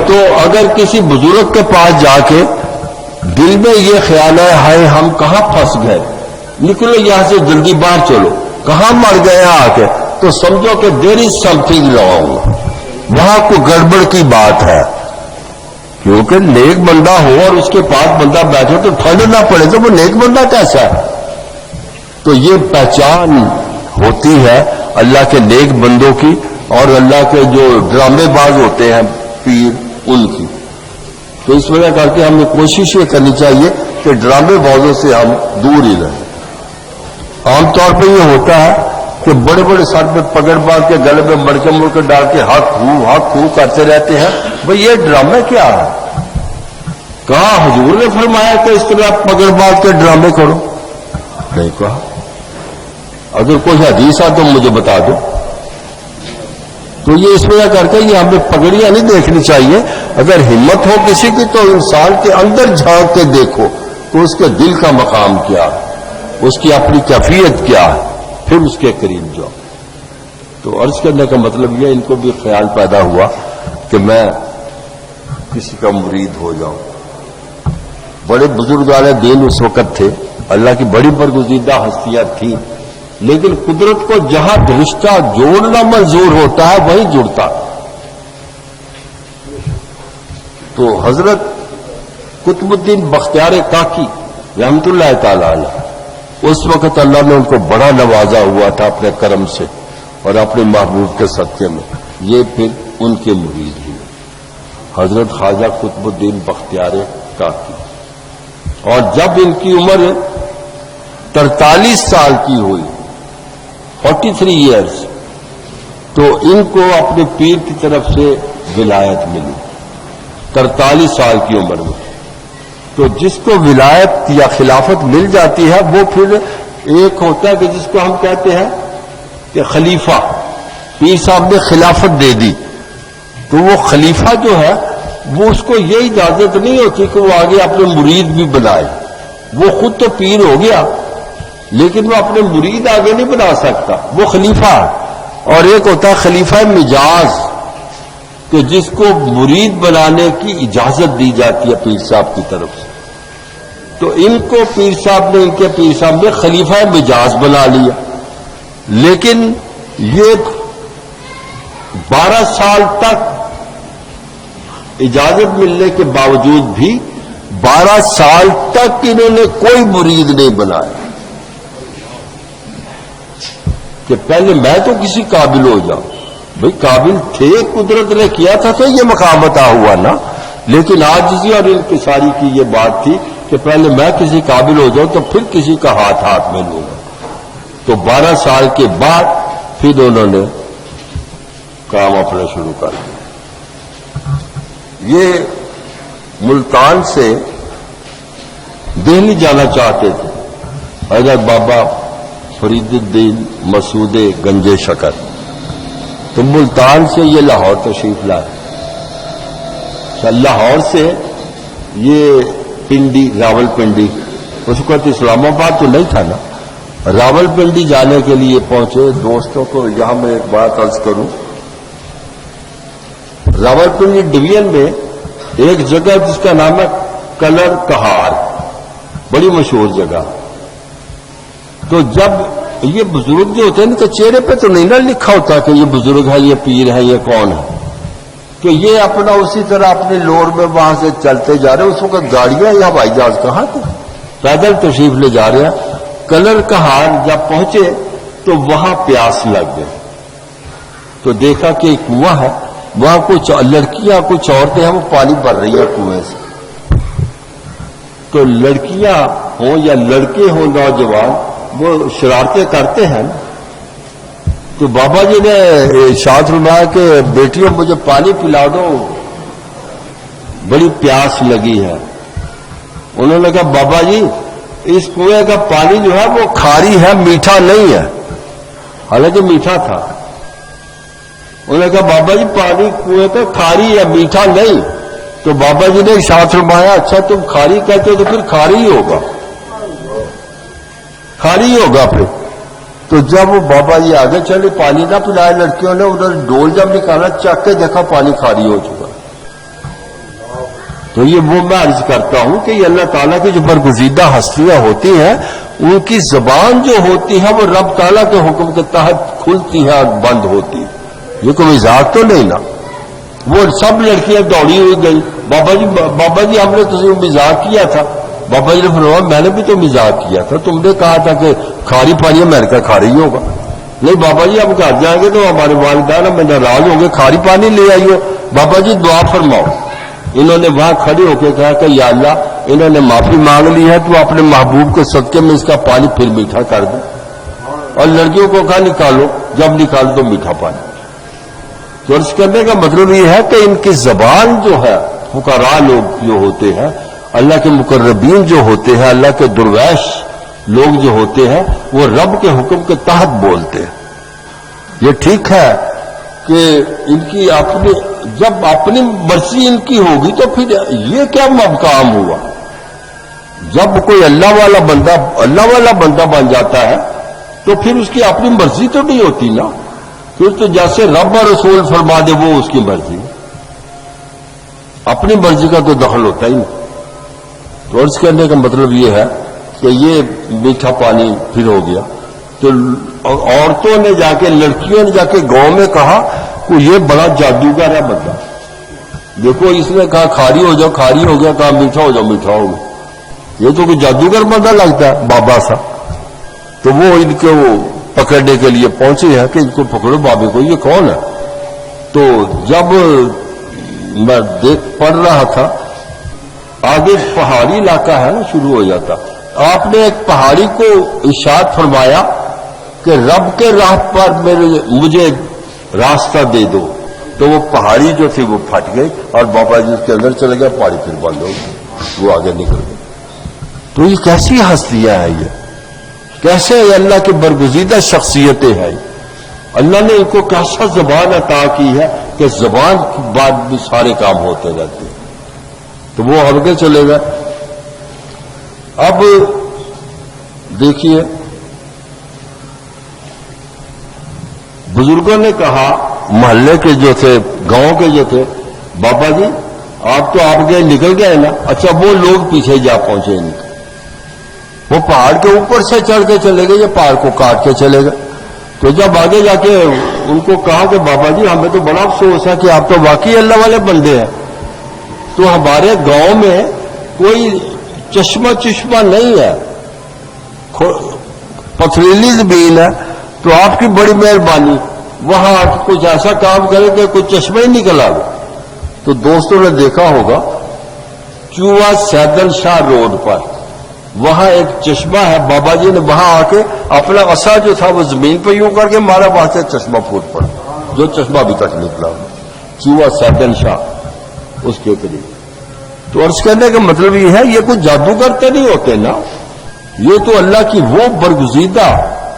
[SPEAKER 1] تو اگر کسی بزرگ کے پاس جا کے دل میں یہ خیال ہے ہائے ہم کہاں پھنس گئے، نکلو یہاں سے جلدی باہر چلو، کہاں مر گئے آ کے، تو سمجھو کہ دیر از سم تھنگ رانگ، وہاں کوئی گڑبڑ کی بات ہے. کیونکہ نیک بندہ ہو اور اس کے پاس بندہ بیٹھے تو ٹھنڈ نہ پڑے تو وہ نیک بندہ کیسا ہے. تو یہ پہچان ہوتی ہے اللہ کے نیک بندوں کی اور اللہ کے جو ڈرامے باز ہوتے ہیں پیر ان کی. تو اس وجہ کر کے ہمیں کوشش یہ کرنی چاہیے کہ ڈرامے بازوں سے ہم دور ہی رہیں. عام طور پہ یہ ہوتا ہے کہ بڑے بڑے سر پہ پگڑ باندھ کے گلے میں مڑکے ڈال کے ہاتھ خو کرتے رہتے ہیں. بھئی یہ ڈرامے کیا ہے؟ کہاں حضور نے فرمایا کہ اس طرح پگڑ باندھ کے ڈرامے کرو؟ نہیں کہا. اگر کوئی حدیث ہے تو مجھے بتا دو. تو یہ اس وجہ کر کے یہ ہمیں پگڑیاں نہیں دیکھنی چاہیے. اگر ہمت ہو کسی کی تو انسان کے اندر جھانک کے دیکھو تو اس کے دل کا مقام کیا ہے، اس کی اپنی کیفیت کیا ہے، پھر اس کے قریب جاؤ. تو عرض کرنے کا مطلب یہ ان کو بھی خیال پیدا ہوا کہ میں کسی کا مرید ہو جاؤں. بڑے بزرگان دین اس وقت تھے، اللہ کی بڑی برگزیدہ ہستیاں تھیں، لیکن قدرت کو جہاں رشتہ جوڑنا منظور ہوتا ہے وہیں جڑتا. تو حضرت قطب الدین بختیار کاکی رحمت اللہ تعالی علیہ، اس وقت اللہ نے ان کو بڑا نوازا ہوا تھا اپنے کرم سے اور اپنے محبوب کے صدقے میں. یہ پھر ان کے مرید ہوئے حضرت خواجہ قطب الدین بختیار کاکی. اور جب ان کی عمر 43 سال کی ہوئی، 43 ایئرز، تو ان کو اپنے پیر کی طرف سے ولایت ملی 43 سال کی عمر میں. تو جس کو ولایت یا خلافت مل جاتی ہے وہ پھر ایک ہوتا ہے کہ جس کو ہم کہتے ہیں کہ خلیفہ، پیر صاحب نے خلافت دے دی تو وہ خلیفہ جو ہے وہ اس کو یہ اجازت نہیں ہوتی کہ وہ آگے اپنے مرید بھی بنائے. وہ خود تو پیر ہو گیا لیکن وہ اپنے مرید آگے نہیں بنا سکتا، وہ خلیفہ ہے. اور ایک ہوتا ہے خلیفہ مجاز کہ جس کو مرید بنانے کی اجازت دی جاتی ہے پیر صاحب کی طرف سے. تو ان کو پیر صاحب نے، ان کے پیر صاحب نے خلیفہ مجاز بنا لیا. لیکن یہ 12 سال تک اجازت ملنے کے باوجود بھی 12 سال تک انہوں نے کوئی مرید نہیں بنایا کہ پہلے میں تو کسی قابل ہو جاؤں. بھئی قابل تھے، قدرت نے کیا تھا تو یہ مقام عطا ہوا نا. لیکن عاجزی اور انکساری کی یہ بات تھی کہ پہلے میں کسی قابل ہو جاؤں تو پھر کسی کا ہاتھ میں لوں گا. تو 12 سال کے بعد پھر انہوں نے کام اپنا شروع کر دیا. یہ ملتان سے دہلی جانا چاہتے تھے حضرت بابا فرید الدین مسعود گنج شکر. تو ملتان سے یہ لاہور تشریف لائے. لاہور سے یہ پنڈی، راول پنڈی، اس وقت اسلام آباد تو نہیں تھا نا، راول پنڈی جانے کے لیے پہنچے. دوستوں کو یہاں میں ایک بات عرض کروں، راول پنڈی ڈویژن میں ایک جگہ جس کا نام ہے کلر کہار، بڑی مشہور جگہ. تو جب یہ بزرگ جو ہوتے ہیں تو چہرے پہ تو نہیں نا لکھا ہوتا کہ یہ بزرگ ہے، یہ پیر ہے، یہ کون ہے. تو یہ اپنا اسی طرح اپنے لور میں وہاں سے چلتے جا رہے. اس وقت گاڑیاں یا ہوائی جہاز کہاں تھے، پیدل تشریف لے جا رہے ہیں. کلر کہار جب پہنچے تو وہاں پیاس لگ گئی. تو دیکھا کہ ایک کنواں ہے، وہاں کچھ لڑکیاں، کچھ عورتیں ہیں، وہ پانی بھر رہی ہیں کنویں سے. تو لڑکیاں ہوں یا لڑکے ہوں نوجوان، وہ شرارتیں کرتے ہیں. تو بابا جی نے ارشاد فرمایا کہ بیٹیوں مجھے پانی پلا دو، بڑی پیاس لگی ہے. انہوں نے کہا بابا جی اس کنویں کا پانی جو ہے وہ کھاری ہے، میٹھا نہیں ہے. حالانکہ میٹھا تھا. انہوں نے کہا بابا جی پانی کنویں کا کھاری ہے، میٹھا نہیں. تو بابا جی نے ارشاد فرمایا اچھا تم کھاری کہتے ہو تو پھر کھاری ہی ہوگا، کھاری ہی ہوگا پھر. تو جب وہ بابا جی آگے چلے، پانی نہ پلائے لڑکیوں نے، ادھر ڈول جب نکالا چک کے دیکھا پانی کھاری ہو چکا. تو یہ وہ میں عرض کرتا ہوں کہ یہ اللہ تعالیٰ کی جو برگزیدہ ہستیاں ہوتی ہیں ان کی زبان جو ہوتی ہے وہ رب تعالیٰ کے حکم کے تحت کھلتی ہے اور بند ہوتی ہے. یہ کوئی مزاق تو نہیں نا. وہ سب لڑکیاں دوڑی ہوئی گئی. بابا جی ہم نے تجھے مزاق کیا تھا. بابا جی نے فرمایا میں نے بھی تو مزاق کیا تھا، تم نے کہا تھا کہ کھاری پانی ہے، میں نے کہا کھاری ہی ہوگا. نہیں بابا جی ہم گھر جائیں گے تو ہمارے والدین ہمیں ناراض ہوں گے، کھاری پانی لے آئیے. بابا جی دعا فرماؤ. انہوں نے وہاں کھڑے ہو کے کہا کہ یا اللہ انہوں نے معافی مانگ لی ہے تو اپنے محبوب کے صدقے میں اس کا پانی پھر میٹھا کر دیں. اور لڑکیوں کو کہا نکالو، جب نکالو تو میٹھا پانی. تو عرض کرنے کا مطلب یہ ہے کہ ان کی زبان جو ہے، فقراء لوگ جو ہوتے ہیں، اللہ کے مقربین جو ہوتے ہیں، اللہ کے درویش لوگ جو ہوتے ہیں، وہ رب کے حکم کے تحت بولتے ہیں. یہ ٹھیک ہے کہ ان کی اپنی، جب اپنی مرضی ان کی ہوگی تو پھر یہ کیا مقام ہوا. جب کوئی اللہ والا بندہ بن جاتا ہے تو پھر اس کی اپنی مرضی تو نہیں ہوتی نا. پھر تو جیسے رب اور رسول فرما دے وہ اس کی مرضی، اپنی مرضی کا تو دخل ہوتا ہی نہیں. تو عرض کرنے کا مطلب یہ ہے کہ یہ میٹھا پانی پھر ہو گیا. تو عورتوں نے جا کے، لڑکیوں نے جا کے گاؤں میں کہا کہ یہ بڑا جادوگر ہے بندہ، دیکھو اس نے کہا کھاری ہو جاؤ، کھاری ہو گیا، کہا میٹھا ہو جاؤ، میٹھا ہو گیا. یہ تو کوئی جادوگر بندہ لگتا ہے بابا سا. تو وہ ان کو پکڑنے کے لیے پہنچے ہیں کہ ان کو پکڑو بابے کو، یہ کون ہے. تو جب میں پڑھ رہا تھا آگے پہاڑی علاقہ ہے نا، شروع ہو جاتا. آپ نے ایک پہاڑی کو ارشاد فرمایا کہ رب کے راہ پر مجھے راستہ دے دو. تو وہ پہاڑی جو تھی وہ پھٹ گئی اور بابا جی اس کے اندر چلے گئے، پہاڑی پھر بند ہو گئی، وہ آگے نکل گئے. تو یہ کیسی ہستیاں ہیں، یہ کیسے اللہ کی برگزیدہ شخصیتیں ہیں. اللہ نے ان کو کیسا زبان عطا کی ہے کہ زبان کے بعد بھی سارے کام ہوتے رہتے ہیں. تو وہ آگے چلے گئے. اب دیکھیے بزرگوں نے کہا محلے کے جو تھے گاؤں کے جو تھے بابا جی آپ تو آپ گئے نکل گئے نا. اچھا وہ لوگ پیچھے جا پہنچے نہیں, وہ پہاڑ کے اوپر سے چڑھ کے چلے گئے یا پہاڑ کو کاٹ کے چلے گئے. تو جب آگے جا کے ان کو کہا کہ بابا جی ہمیں تو بڑا افسوس ہے کہ آپ تو واقعی اللہ والے بندے ہیں, تو ہمارے گاؤں میں کوئی چشمہ نہیں ہے, پتھریلی زمین ہے, تو آپ کی بڑی مہربانی وہاں کچھ ایسا کام کرے کہ کچھ چشمہ ہی نکل آئے. تو دوستوں نے دیکھا ہوگا چوہا سیدل شاہ روڈ پر وہاں ایک چشمہ ہے, بابا جی نے وہاں آ کے اپنا عصا جو تھا وہ زمین پہ یوں کر کے مارا, وہاں سے چشمہ پھوٹ پڑا, جو چشمہ ابھی تک نکلا چوہا سیدل شاہ اس کے قریب. تو عرض کرنے کا مطلب یہ ہے یہ کچھ جادوگر نہیں ہوتے نا, یہ تو اللہ کی وہ برگزیدہ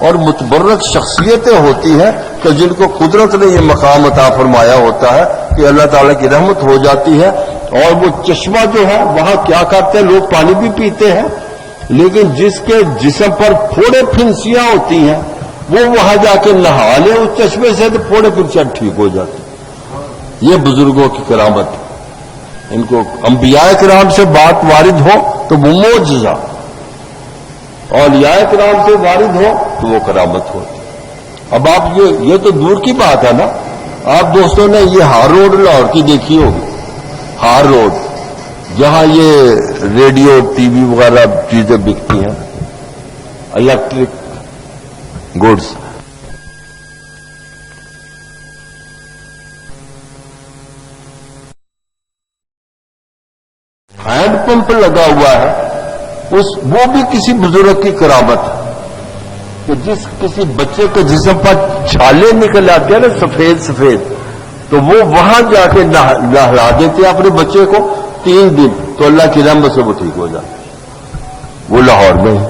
[SPEAKER 1] اور متبرک شخصیتیں ہوتی ہیں کہ جن کو قدرت نے یہ مقام عطا فرمایا ہوتا ہے کہ اللہ تعالیٰ کی رحمت ہو جاتی ہے. اور وہ چشمہ جو ہے وہاں کیا کرتے ہیں, لوگ پانی بھی پیتے ہیں, لیکن جس کے جسم پر پھوڑے پھنسیاں ہوتی ہیں وہ وہاں جا کے نہا لے اس چشمے سے, تو پھوڑے پھنسیاں ٹھیک ہو جاتی. یہ بزرگوں کی کرامت. ان کو انبیاء کرام سے بات وارد ہو تو وہ معجزہ, اولیاء کرام سے وارد ہو تو وہ کرامت ہوتی. اب آپ یہ تو دور کی بات ہے نا. آپ دوستوں نے یہ ہار روڈ لاہور کی دیکھی ہوگی, ہار روڈ جہاں یہ ریڈیو ٹی وی وغیرہ چیزیں بکتی ہیں, الیکٹرک گڈس. ہینڈ پمپ لگا ہوا ہے, وہ بھی کسی بزرگ کی کرامت ہے کہ جس کسی بچے کے جسم پر چھالے نکل آتے ہیں نا سفید سفید, تو وہ وہاں جا کے نہلا دیتے اپنے بچے کو 3 دن, تو اللہ کی رحمت سے وہ ٹھیک ہو جاتا. وہ لاہور میں ہے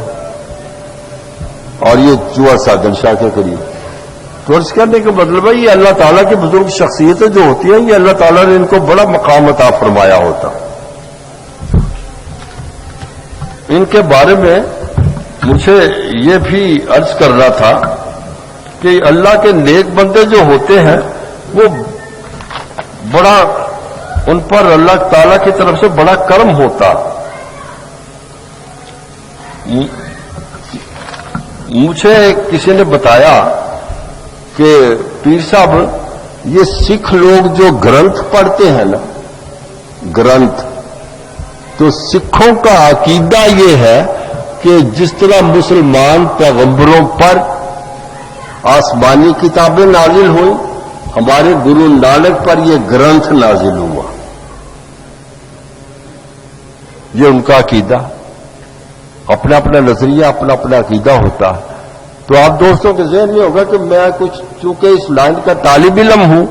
[SPEAKER 1] اور یہ چوہا سیدل شاہ کے قریب. تو عرض کرنے کا مطلب ہے یہ اللہ تعالیٰ کی بزرگ شخصیتیں جو ہوتی ہیں یہ اللہ تعالیٰ نے ان کو بڑا مقام عطا فرمایا ہوتا. ان کے بارے میں مجھے یہ بھی عرض کرنا تھا کہ اللہ کے نیک بندے جو ہوتے ہیں وہ بڑا ان پر اللہ تعالی کی طرف سے بڑا کرم ہوتا. مجھے کسی نے بتایا کہ پیر صاحب یہ سکھ لوگ جو گرنتھ پڑھتے ہیں نا, گرنتھ, تو سکھوں کا عقیدہ یہ ہے کہ جس طرح مسلمان پیغمبروں پر آسمانی کتابیں نازل ہوئی, ہمارے گرو نانک پر یہ گرنتھ نازل ہوا. یہ ان کا عقیدہ, اپنا اپنا نظریہ, اپنا اپنا عقیدہ ہوتا ہے. تو آپ دوستوں کے ذہن میں ہوگا کہ میں کچھ چونکہ اس لائن کا طالب علم ہوں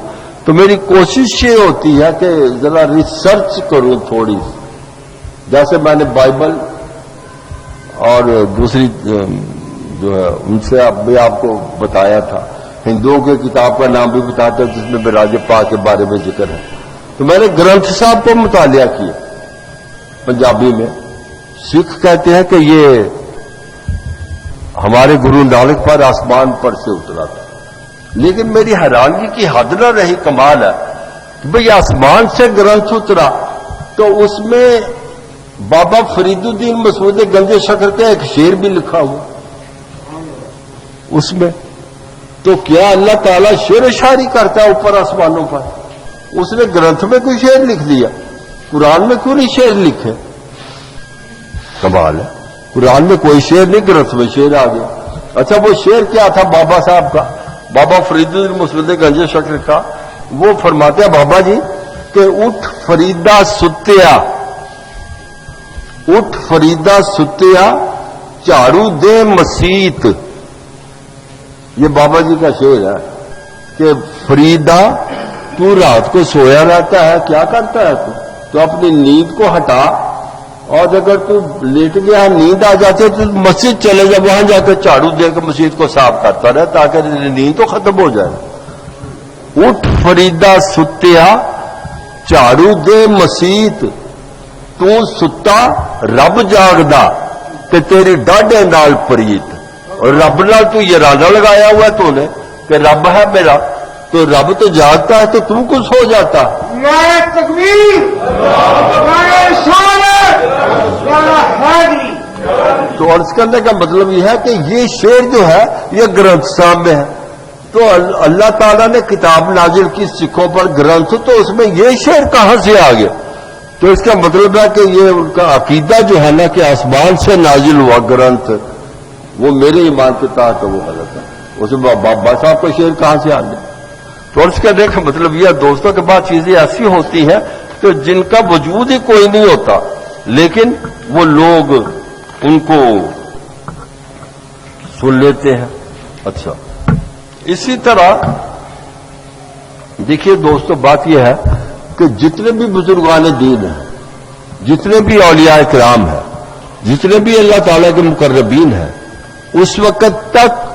[SPEAKER 1] تو میری کوشش یہ ہوتی ہے کہ ذرا ریسرچ کروں تھوڑی. جیسے میں نے بائبل اور دوسری جو ہے ان سے بھی آپ کو بتایا تھا, ہندوؤں کے کتاب کا نام بھی بتایا تھا جس میں براج پاک کے بارے میں ذکر ہے. تو میں نے گرنتھ صاحب کو مطالعہ کیا پنجابی میں. سکھ کہتے ہیں کہ یہ ہمارے گرو نانک پر آسمان پر سے اترا تھا, لیکن میری حیرانگی کی حد نہ رہی. کمال ہے کہ بھئی آسمان سے گرنتھ اترا تو اس میں بابا فرید الدین مسعود گنج شکر کا ایک شعر بھی لکھا ہوا اس میں. تو کیا اللہ تعالیٰ شعر و شاعری کرتا ہے اوپر آسمانوں پر؟ اس نے گرنتھ میں کوئی شعر لکھ دیا, قرآن میں کیوں نہیں شعر لکھے؟ کمال ہے, قرآن میں کوئی شعر نہیں, گرنتھ میں شعر آ گیا. اچھا وہ شعر کیا تھا بابا صاحب کا, بابا فرید الدین مسعود گنج شکر کا؟ وہ فرماتے ہیں بابا جی کہ اٹھ فریدا ستیا, اٹھ فریدا ستیا جھاڑو دے مسیت. یہ بابا جی کا شعر ہے کہ فریدا تو رات کو سویا رہتا ہے, کیا کرتا ہے تو اپنی نیند کو ہٹا اور اگر تو لیٹ گیا نیند آ جاتی ہے تو مسجد چلے جا, وہاں جا کے جھاڑو دے کے مسجد کو صاف کرتا رہے تاکہ نیند تو ختم ہو جائے. اٹھ فریدا ستیا جھاڑو دے مسیت, تو ستا رب جاگدا تے تیری ڈاڈے نال پریت. اور رب نال تو یہ ارادہ لگایا ہوا ہے تو نے کہ رب ہے میرا, تو رب تو جاگتا ہے تو تم کو سو جاتا.
[SPEAKER 2] نعرہ تکبیر, نعرہ رسالت, نعرہ حیدری.
[SPEAKER 1] تو عرض کرنے کا مطلب یہ ہے کہ یہ شعر جو ہے یہ گرنتھ صاحب میں ہے. تو اللہ تعالیٰ نے کتاب نازل کی سکھوں پر گرنتھ, تو اس میں یہ شعر کہاں سے آ گیا؟ تو اس کا مطلب ہے کہ یہ ان کا عقیدہ جو ہے نا کہ آسمان سے نازل ہوا گرنتھ, وہ میرے ایمان کے تحت وہ غلط ہے. اس میں بابا صاحب کا شعر کہاں سے آ گیا؟ تو اس کا دیکھ مطلب یہ دوستوں کے بعد چیزیں ایسی ہوتی ہیں تو جن کا وجود ہی کوئی نہیں ہوتا, لیکن وہ لوگ ان کو سن لیتے ہیں. اچھا, اسی طرح دیکھیے دوستوں بات یہ ہے کہ جتنے بھی بزرگان دین ہیں, جتنے بھی اولیاء کرام ہیں, جتنے بھی اللہ تعالیٰ کے مقربین ہیں, اس وقت تک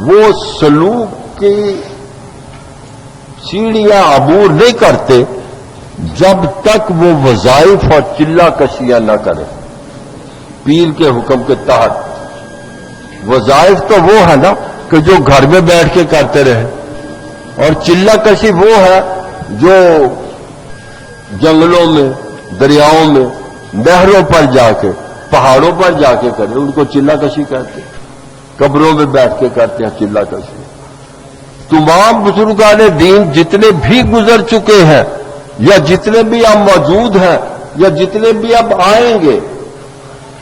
[SPEAKER 1] وہ سلوک کی سیڑھیاں عبور نہیں کرتے جب تک وہ وظائف اور چلہ کشیاں نہ کریں پیر کے حکم کے تحت. وظائف تو وہ ہے نا کہ جو گھر میں بیٹھ کے کرتے رہے, اور چلہ کشی وہ ہے جو جنگلوں میں, دریاؤں میں, نہروں پر جا کے, پہاڑوں پر جا کے کرے, ان کو چلہ کشی کہتے ہیں. قبروں میں بیٹھ کے کرتے ہیں چلہ کشی. تمام بزرگان دین جتنے بھی گزر چکے ہیں یا جتنے بھی اب موجود ہیں یا جتنے بھی اب آئیں گے,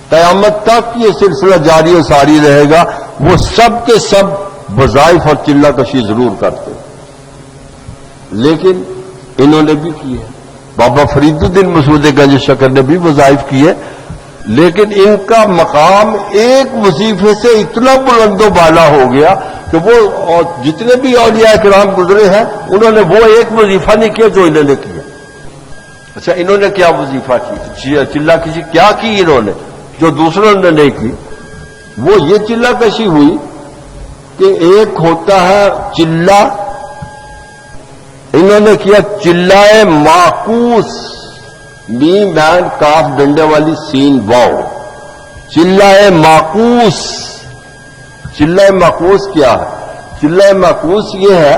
[SPEAKER 1] قیامت تک یہ سلسلہ جاری و ساری رہے گا, وہ سب کے سب وظائف اور چلہ کشی ضرور کرتے ہیں. لیکن انہوں نے بھی کی ہے. بابا فرید الدین مسعود گنج شکر نے بھی وظائف کیے, لیکن ان کا مقام ایک وظیفے سے اتنا بلند و بالا ہو گیا کہ وہ جتنے بھی اولیاء کرام گزرے ہیں انہوں نے وہ ایک وظیفہ نہیں کیا جو انہوں نے کیا. اچھا, انہوں نے کیا وظیفہ کی, چلہ کشی کیا کی انہوں نے جو دوسروں نے نہیں کی؟ وہ یہ چلہ کشی ہوئی کہ ایک ہوتا ہے چلہ, انہوں نے کیا چلہ معکوس, میم اینڈ کاف ڈنڈے والی سین واو, چلہ معکوس. چلہ معکوس کیا ہے؟ چلہ معکوس یہ ہے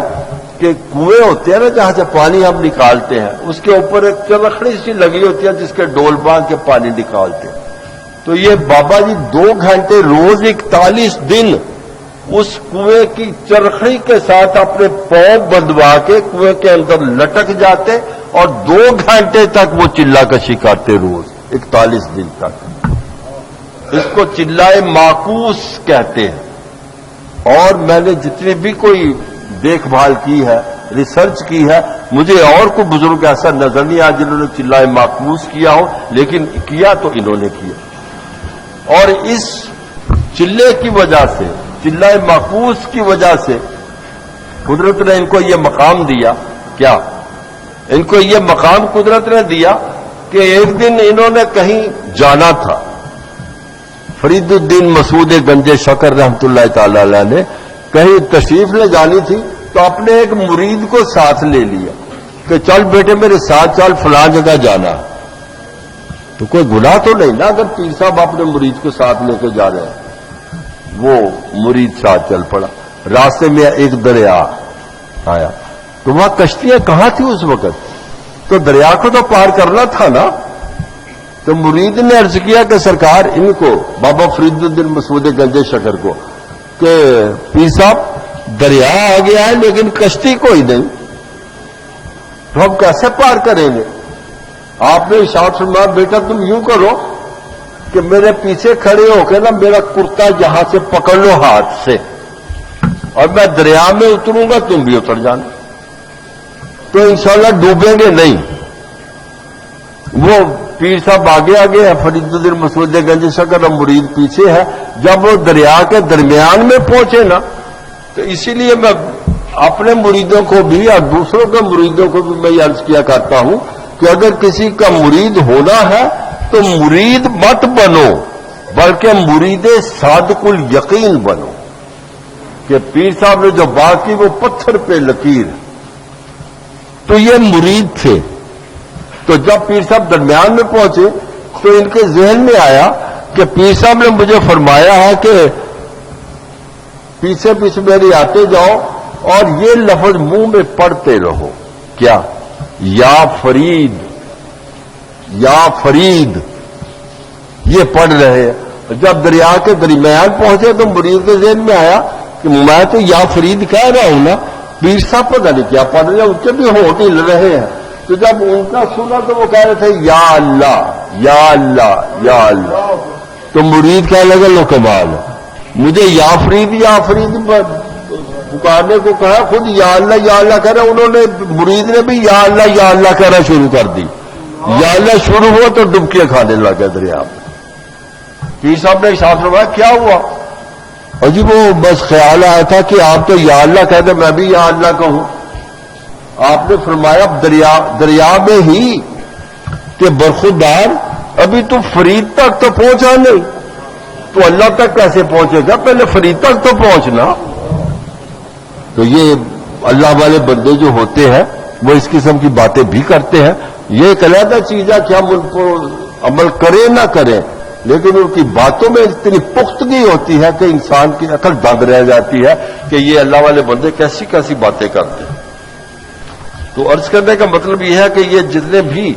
[SPEAKER 1] کہ کنویں ہوتے ہیں نا جہاں سے پانی ہم نکالتے ہیں, اس کے اوپر ایک چرخڑی سی لگی ہوتی ہے جس کے ڈول باندھ کے پانی نکالتے ہیں. تو یہ بابا جی 2 گھنٹے روز 41 دن اس کنویں کی چرخڑی کے ساتھ اپنے پاؤں بندھوا کے کنویں کے اندر لٹک جاتے اور 2 گھنٹے تک وہ چلہ کشی کرتے روز 41 دن تک. اس کو چلہ معکوس کہتے ہیں. اور میں نے جتنی بھی کوئی دیکھ بھال کی ہے, ریسرچ کی ہے, مجھے اور کوئی بزرگ ایسا نظر نہیں آیا جنہوں نے چلہ معکوس کیا ہو, لیکن کیا تو انہوں نے کیا. اور اس چلے کی وجہ سے, چلہ معکوس کی وجہ سے قدرت نے ان کو یہ مقام دیا. کیا ان کو یہ مقام قدرت نے دیا کہ ایک دن انہوں نے کہیں جانا تھا. فرید الدین مسعود گنج شکر رحمت اللہ تعالی علیہ نے کہیں تشریف لے جانی تھی, تو اپنے ایک مرید کو ساتھ لے لیا کہ چل بیٹے میرے ساتھ چل, فلاں جگہ جانا. تو کوئی گناہ تو نہیں نا اگر پیر صاحب اپنے مرید کو ساتھ لے کے جا رہے ہیں. وہ مرید ساتھ چل پڑا. راستے میں ایک دریا آیا, تو وہاں کشتیاں کہاں تھی اس وقت؟ تو دریا کو تو پار کرنا تھا نا. تو مرید نے عرض کیا کہ سرکار ان کو, بابا فرید الدین مسعود گنج شکر کو, کہ پیر صاحب دریا آ گیا ہے لیکن کشتی کوئی نہیں, تو ہم کیسے پار کریں گے؟ آپ نے ارشاد فرمایا بیٹا تم یوں کرو کہ میرے پیچھے کھڑے ہو کے نا میرا کرتا یہاں سے پکڑ لو ہاتھ سے, اور میں دریا میں اتروں گا تم بھی اتر جانا, تو انشاءاللہ ڈوبیں گے نہیں. وہ پیر صاحب آگے آگے ہے, فرید الدین مسعود گنج شکر اور مرید پیچھے ہے. جب وہ دریا کے درمیان میں پہنچے نا, تو اسی لیے میں اپنے مریدوں کو بھی اور دوسروں کے مریدوں کو بھی میں عرض کیا کرتا ہوں کہ اگر کسی کا مرید ہونا ہے تو مرید مت بنو بلکہ مرید صادق الیقین بنو کہ پیر صاحب نے جو بات کی وہ پتھر پہ لکیر. تو یہ مرید تھے. تو جب پیر صاحب درمیان میں پہنچے تو ان کے ذہن میں آیا کہ پیر صاحب نے مجھے فرمایا ہے کہ پیچھے پیچھے میری آتے جاؤ اور یہ لفظ منہ میں پڑھتے رہو. کیا؟ یا فرید یا فرید یہ پڑھ رہے ہیں. جب دریا کے درمیان پہنچے تو مرید کے ذہن میں آیا کہ میں تو یا فرید کہہ رہا ہوں نا, پیر صاحب پتہ نہیں کیا پڑھ رہے ہیں, ان کے بھی ہونٹ ہل رہے ہیں. تو جب ان کا سنا تو وہ کہہ رہے تھے یا اللہ یا اللہ یا اللہ. تو مرید کہنے لگا لو کمال ہے, مجھے یا فرید پکارنے کو کہا, خود یا اللہ کہہ رہے. انہوں نے مرید نے بھی یا اللہ کہنا شروع کر دی. یا اللہ شروع ہوا تو ڈبکیاں کھانے لگا دریا میں. پیر صاحب نے ارشاد فرمایا کیا ہوا؟ اور جی وہ بس خیال آیا تھا کہ آپ تو یا اللہ کہتے, میں بھی یا اللہ کہوں. آپ نے فرمایا دریا میں ہی کہ برخودار ابھی تو فرید تک تو پہنچا نہیں, تو اللہ تک کیسے پہنچے گا؟ پہلے فرید تک تو پہنچنا. تو یہ اللہ والے بندے جو ہوتے ہیں وہ اس قسم کی باتیں بھی کرتے ہیں. یہ ایک علیحدہ چیز ہے کہ ہم ان کو عمل کریں نہ کریں, لیکن ان کی باتوں میں اتنی پختگی ہوتی ہے کہ انسان کی عقل دنگ رہ جاتی ہے کہ یہ اللہ والے بندے کیسی کیسی باتیں کرتے ہیں. تو عرض کرنے کا مطلب یہ ہے کہ یہ جتنے بھی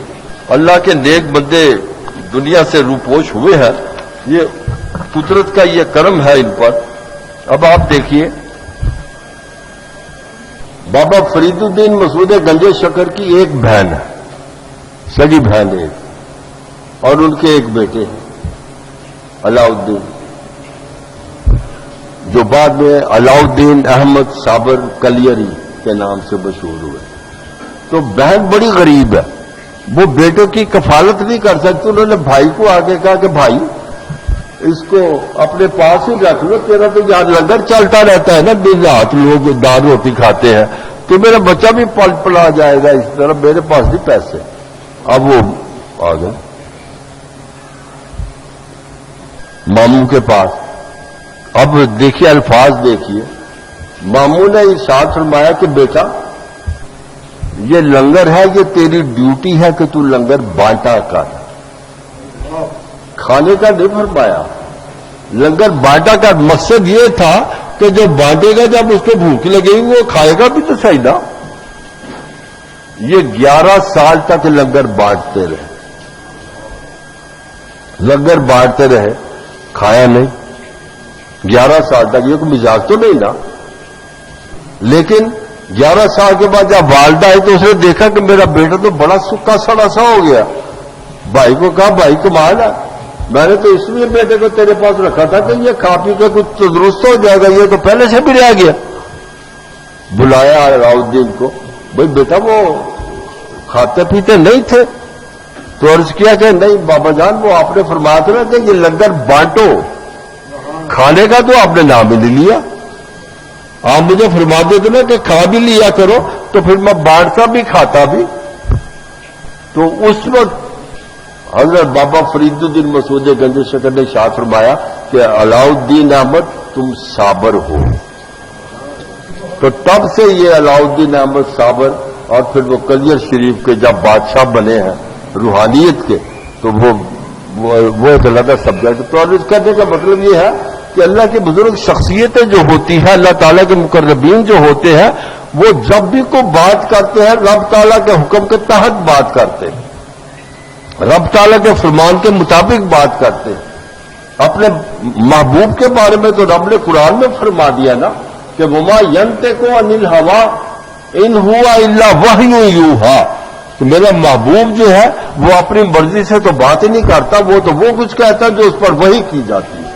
[SPEAKER 1] اللہ کے نیک بندے دنیا سے روپوش ہوئے ہیں, یہ قدرت کا یہ کرم ہے ان پر. اب آپ دیکھیے بابا فرید الدین مسعود گنج شکر کی ایک بہن ہے, سگی بہن ایک, اور ان کے ایک بیٹے ہیں علاؤالدین, جو بعد میں علاؤالدین احمد صابر کلیری کے نام سے مشہور ہوئے. تو بہن بڑی غریب ہے, وہ بیٹوں کی کفالت نہیں کر سکتی. انہوں نے بھائی کو آگے کہا کہ بھائی اس کو اپنے پاس ہی رکھ لو, تیرا تو یہاں لنگر چلتا رہتا ہے نا, دن رات لوگ دال روٹی کھاتے ہیں, تو میرا بچہ بھی پل پلا جائے گا اس طرح, میرے پاس بھی پیسے. اب وہ آ گئے ماموں کے پاس. اب دیکھیے الفاظ دیکھیے, ماموں نے ارشاد فرمایا کہ بیٹا یہ لنگر ہے, یہ تیری ڈیوٹی ہے کہ تو لنگر بانٹا کر. کھانے کا نہیں فرمایا, لنگر بانٹا کا. مقصد یہ تھا کہ جو بانٹے گا جب اس کو بھوک لگے گی وہ کھائے گا بھی تو صحیح نا. یہ 11 سال تک لنگر بانٹتے رہے, لنگر بانٹتے رہے, کھایا نہیں 11 سال تک. یہ کوئی مزاج تو نہیں نا. لیکن 11 سال کے بعد جب والدہ آئی تو اس نے دیکھا کہ میرا بیٹا تو بڑا سکا سڑا سا ہو گیا. بھائی کو کہا بھائی کمال ہے, میں نے تو اس لیے بیٹے کو تیرے پاس رکھا تھا کہ یہ کھا پی کے کچھ درست ہو جائے گا, یہ تو پہلے سے بھی رہ گیا. بلایا علاؤالدین کو, بھائی بیٹا وہ کھاتے پیتے نہیں تھے؟ تو عرض کیا کہ نہیں بابا جان, وہ آپ نے فرمایا تھا نا کہ یہ لنگر بانٹو, کھانے کا تو آپ نے نام ہی نہیں لیا. آپ مجھے فرما دیتے نا کہ کھا بھی لیا کرو, تو پھر میں بانٹتا بھی کھاتا بھی. تو اس وقت حضرت بابا فرید الدین مسعود گنج شکر نے ارشاد فرمایا کہ علاؤالدین احمد تم صابر ہو. تو تب سے یہ علاؤالدین احمد صابر, اور پھر وہ کلیر شریف کے جب بادشاہ بنے ہیں روحانیت کے, تو وہ ایک علیحدہ سبجیکٹ. تو اس کہنے کا مطلب یہ ہے کہ اللہ کی بزرگ شخصیتیں جو ہوتی ہیں, اللہ تعالیٰ کے مقربین جو ہوتے ہیں, وہ جب بھی کوئی بات کرتے ہیں رب تعالیٰ کے حکم کے تحت بات کرتے ہیں, رب تعالیٰ کے فرمان کے مطابق بات کرتے ہیں. اپنے محبوب کے بارے میں تو رب نے قرآن میں فرما دیا نا کہ وما ینطق عن الہویٰ ان ہوا الا وحی یوحیٰ, کہ میرا محبوب جو ہے وہ اپنی مرضی سے تو بات ہی نہیں کرتا, وہ تو وہ کچھ کہتا ہے جو اس پر وحی کی جاتی ہے.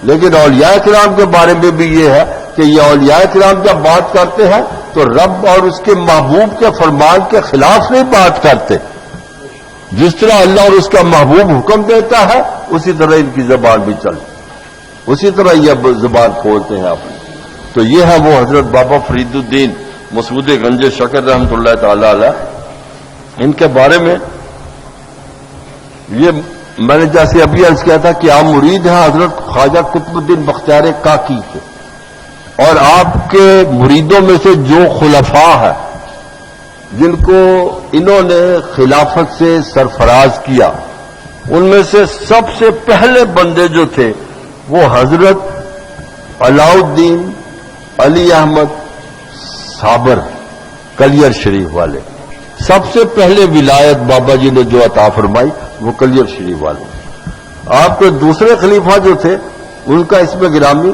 [SPEAKER 1] لیکن اولیاء کرام کے بارے میں بھی یہ ہے کہ یہ اولیاء کرام جب بات کرتے ہیں تو رب اور اس کے محبوب کے فرمان کے خلاف نہیں بات کرتے. جس طرح اللہ اور اس کا محبوب حکم دیتا ہے اسی طرح ان کی زبان بھی چلتی, اسی طرح یہ زبان کھولتے ہیں اپنی. تو یہ ہے وہ حضرت بابا فرید الدین مسعود گنج شکر رحمۃ اللہ تعالی علیہ. ان کے بارے میں یہ میں نے جیسے ابھی عرض کیا تھا کہ آپ مرید ہیں حضرت خواجہ قطب الدین بختیار کاکی کے، اور آپ کے مریدوں میں سے جو خلفاء ہیں جن کو انہوں نے خلافت سے سرفراز کیا، ان میں سے سب سے پہلے بندے جو تھے وہ حضرت علاؤ الدین علی احمد صابر کلیر شریف والے، سب سے پہلے ولایت بابا جی نے جو عطا فرمائی وہ کلیر شریف والے۔ آپ کے دوسرے خلیفہ جو تھے ان کا اسم گرامی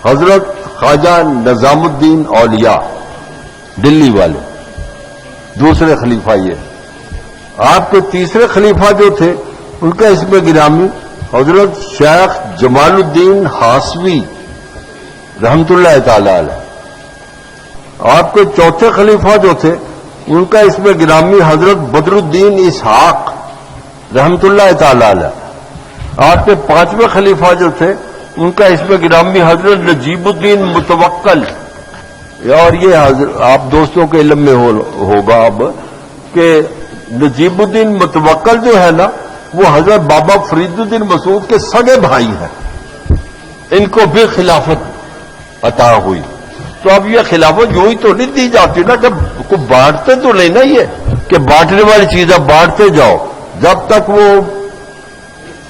[SPEAKER 1] حضرت خواجہ نظام الدین اولیاء دلی والے، دوسرے خلیفہ یہ۔ آپ کے تیسرے خلیفہ جو تھے ان کا اسم گرامی حضرت شیخ جمال الدین ہاسوی رحمت اللہ تعالی علیہ۔ آپ کے چوتھے خلیفہ جو تھے ان کا اسم گرامی حضرت بدر الدین اسحاق رحمت اللہ تعالی علیہ۔ آپ کے پانچویں خلیفہ جو تھے ان کا اسم گرامی حضرت نجیب الدین متوکل، اور یہ آپ دوستوں کے علم میں ہوگا اب کہ نجیب الدین متوکل جو ہے نا وہ حضرت بابا فرید الدین مسعود کے سگے بھائی ہیں، ان کو بھی خلافت عطا ہوئی۔ تو اب یہ خلافت یوں ہی تو نہیں دی جاتی نا کہ کو بانٹتے تو نہیں نا، یہ کہ بانٹنے والی چیزیں بانٹتے جاؤ، جب تک وہ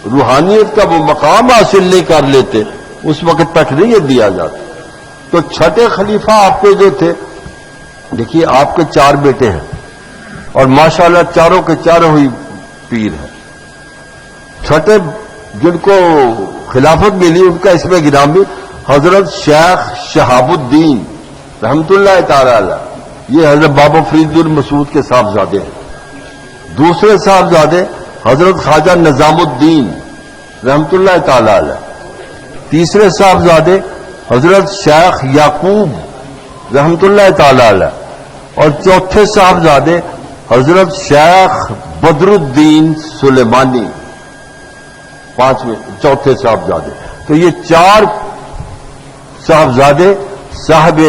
[SPEAKER 1] روحانیت کا وہ مقام حاصل نہیں کر لیتے اس وقت تک نہیں یہ دیا جاتا۔ تو چھٹے خلیفہ آپ کے جو تھے، دیکھیے آپ کے 4 بیٹے ہیں اور ماشاءاللہ چاروں کے چاروں ہی پیر ہیں۔ چھٹے جن کو خلافت ملی ان کا اسم گرامی حضرت شیخ شہاب الدین رحمت اللہ تعالی علیہ، یہ حضرت بابا فرید المسعود کے صاحبزادے ہیں۔ دوسرے صاحبزادے حضرت خواجہ نظام الدین رحمت اللہ تعالی علیہ۔ تیسرے صاحبزادے حضرت شیخ یعقوب رحمت اللہ تعالی علیہ، اور چوتھے صاحبزادے حضرت شیخ بدر الدین سلیمانی، چوتھے صاحبزادے۔ تو یہ 4 صاحبزادے صاحب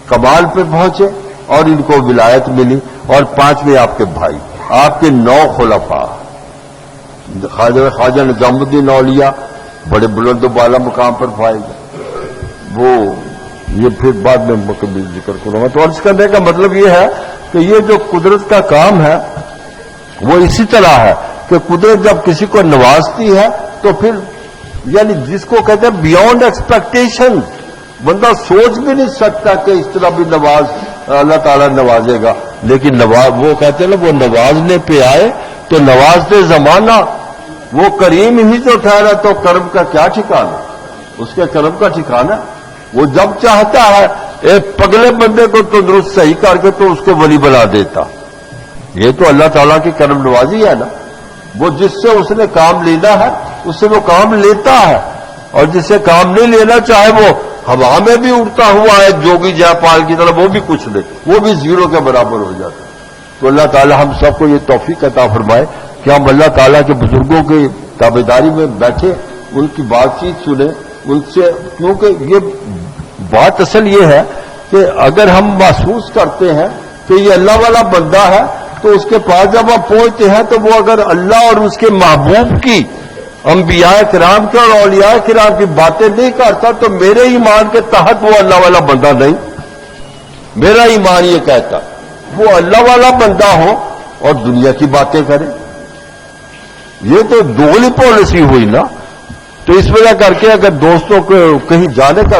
[SPEAKER 1] کمال پہ پہنچے اور ان کو ولایت ملی، اور 5ویں آپ کے بھائی، آپ کے 9 خلفاء، خواجہ نظام الدین اولیاء بڑے بلند و بالا مقام پر پائے گئے، وہ یہ پھر بعد میں مکمل ذکر کروں گا۔ تو عرض کرنے کا مطلب یہ ہے کہ یہ جو قدرت کا کام ہے وہ اسی طرح ہے کہ قدرت جب کسی کو نوازتی ہے تو پھر یعنی جس کو کہتے ہیں بیونڈ ایکسپیکٹیشن، بندہ سوچ بھی نہیں سکتا کہ اس طرح بھی اللہ تعالیٰ نوازے گا، لیکن وہ کہتے ہیں نا وہ نوازنے پہ آئے تو نوازتے زمانہ، وہ کریم ہی جو ٹھہرا تو کرم کا کیا ٹھکانا، اس کے کرم کا ٹھکانا وہ جب چاہتا ہے ایک پگلے بندے کو تندرست صحیح کر کے تو اس کو ولی بنا دیتا۔ یہ تو اللہ تعالیٰ کی کرم نوازی ہے نا، وہ جس سے اس نے کام لینا ہے اس سے وہ کام لیتا ہے، اور جس سے کام نہیں لینا چاہے وہ ہوا میں بھی اڑتا ہوا ہے جوگی جے پال کی طرح، وہ بھی کچھ نہیں، وہ بھی 0 کے برابر ہو جاتا ہے۔ تو اللہ تعالیٰ ہم سب کو یہ توفیق عطا فرمائے کہ ہم اللہ تعالیٰ کے بزرگوں کی تابعداری میں بیٹھے، ان کی بات چیت سنیں ان سے، کیونکہ یہ بات اصل یہ ہے کہ اگر ہم محسوس کرتے ہیں کہ یہ اللہ والا بندہ ہے تو اس کے پاس جب آپ پہنچتے ہیں تو وہ اگر اللہ اور اس کے محبوب کی، انبیاء کرام کے اور اولیاء کرام کی باتیں نہیں کرتا تو میرے ایمان کے تحت وہ اللہ والا بندہ نہیں۔ میرا ایمان یہ کہتا وہ اللہ والا بندہ ہو اور دنیا کی باتیں کرے، یہ تو دوغلی پالیسی ہوئی نا۔ تو اس وجہ کر کے اگر دوستوں کو کہیں جانے کا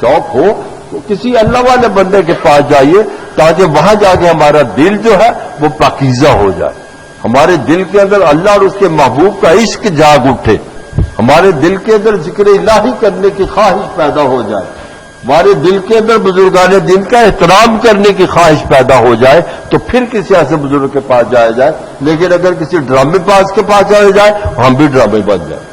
[SPEAKER 1] شوق ہو تو کسی اللہ والے بندے کے پاس جائیے تاکہ وہاں جا کے ہمارا دل جو ہے وہ پاکیزہ ہو جائے، ہمارے دل کے اندر اللہ اور اس کے محبوب کا عشق جاگ اٹھے، ہمارے دل کے اندر ذکر الہی کرنے کی خواہش پیدا ہو جائے، ہمارے دل کے اندر بزرگان دین کا احترام کرنے کی خواہش پیدا ہو جائے، تو پھر کسی ایسے بزرگ کے پاس جایا جائے۔ لیکن اگر کسی ڈرامے باز کے پاس جایا جائے ہم بھی ڈرامے بن جائیں۔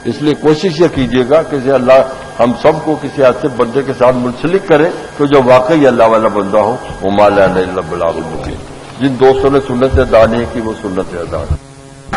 [SPEAKER 1] اس لیے کوشش یہ کیجیے گا کہ اللہ ہم سب کو کسی ایسے بندے کے ساتھ منسلک کرے کہ جو واقعی اللہ والا بندہ ہو۔ وما لنا الا البلاغ المبین۔ جن دوستوں نے سنت ادا نہیں کی وہ سنت ادا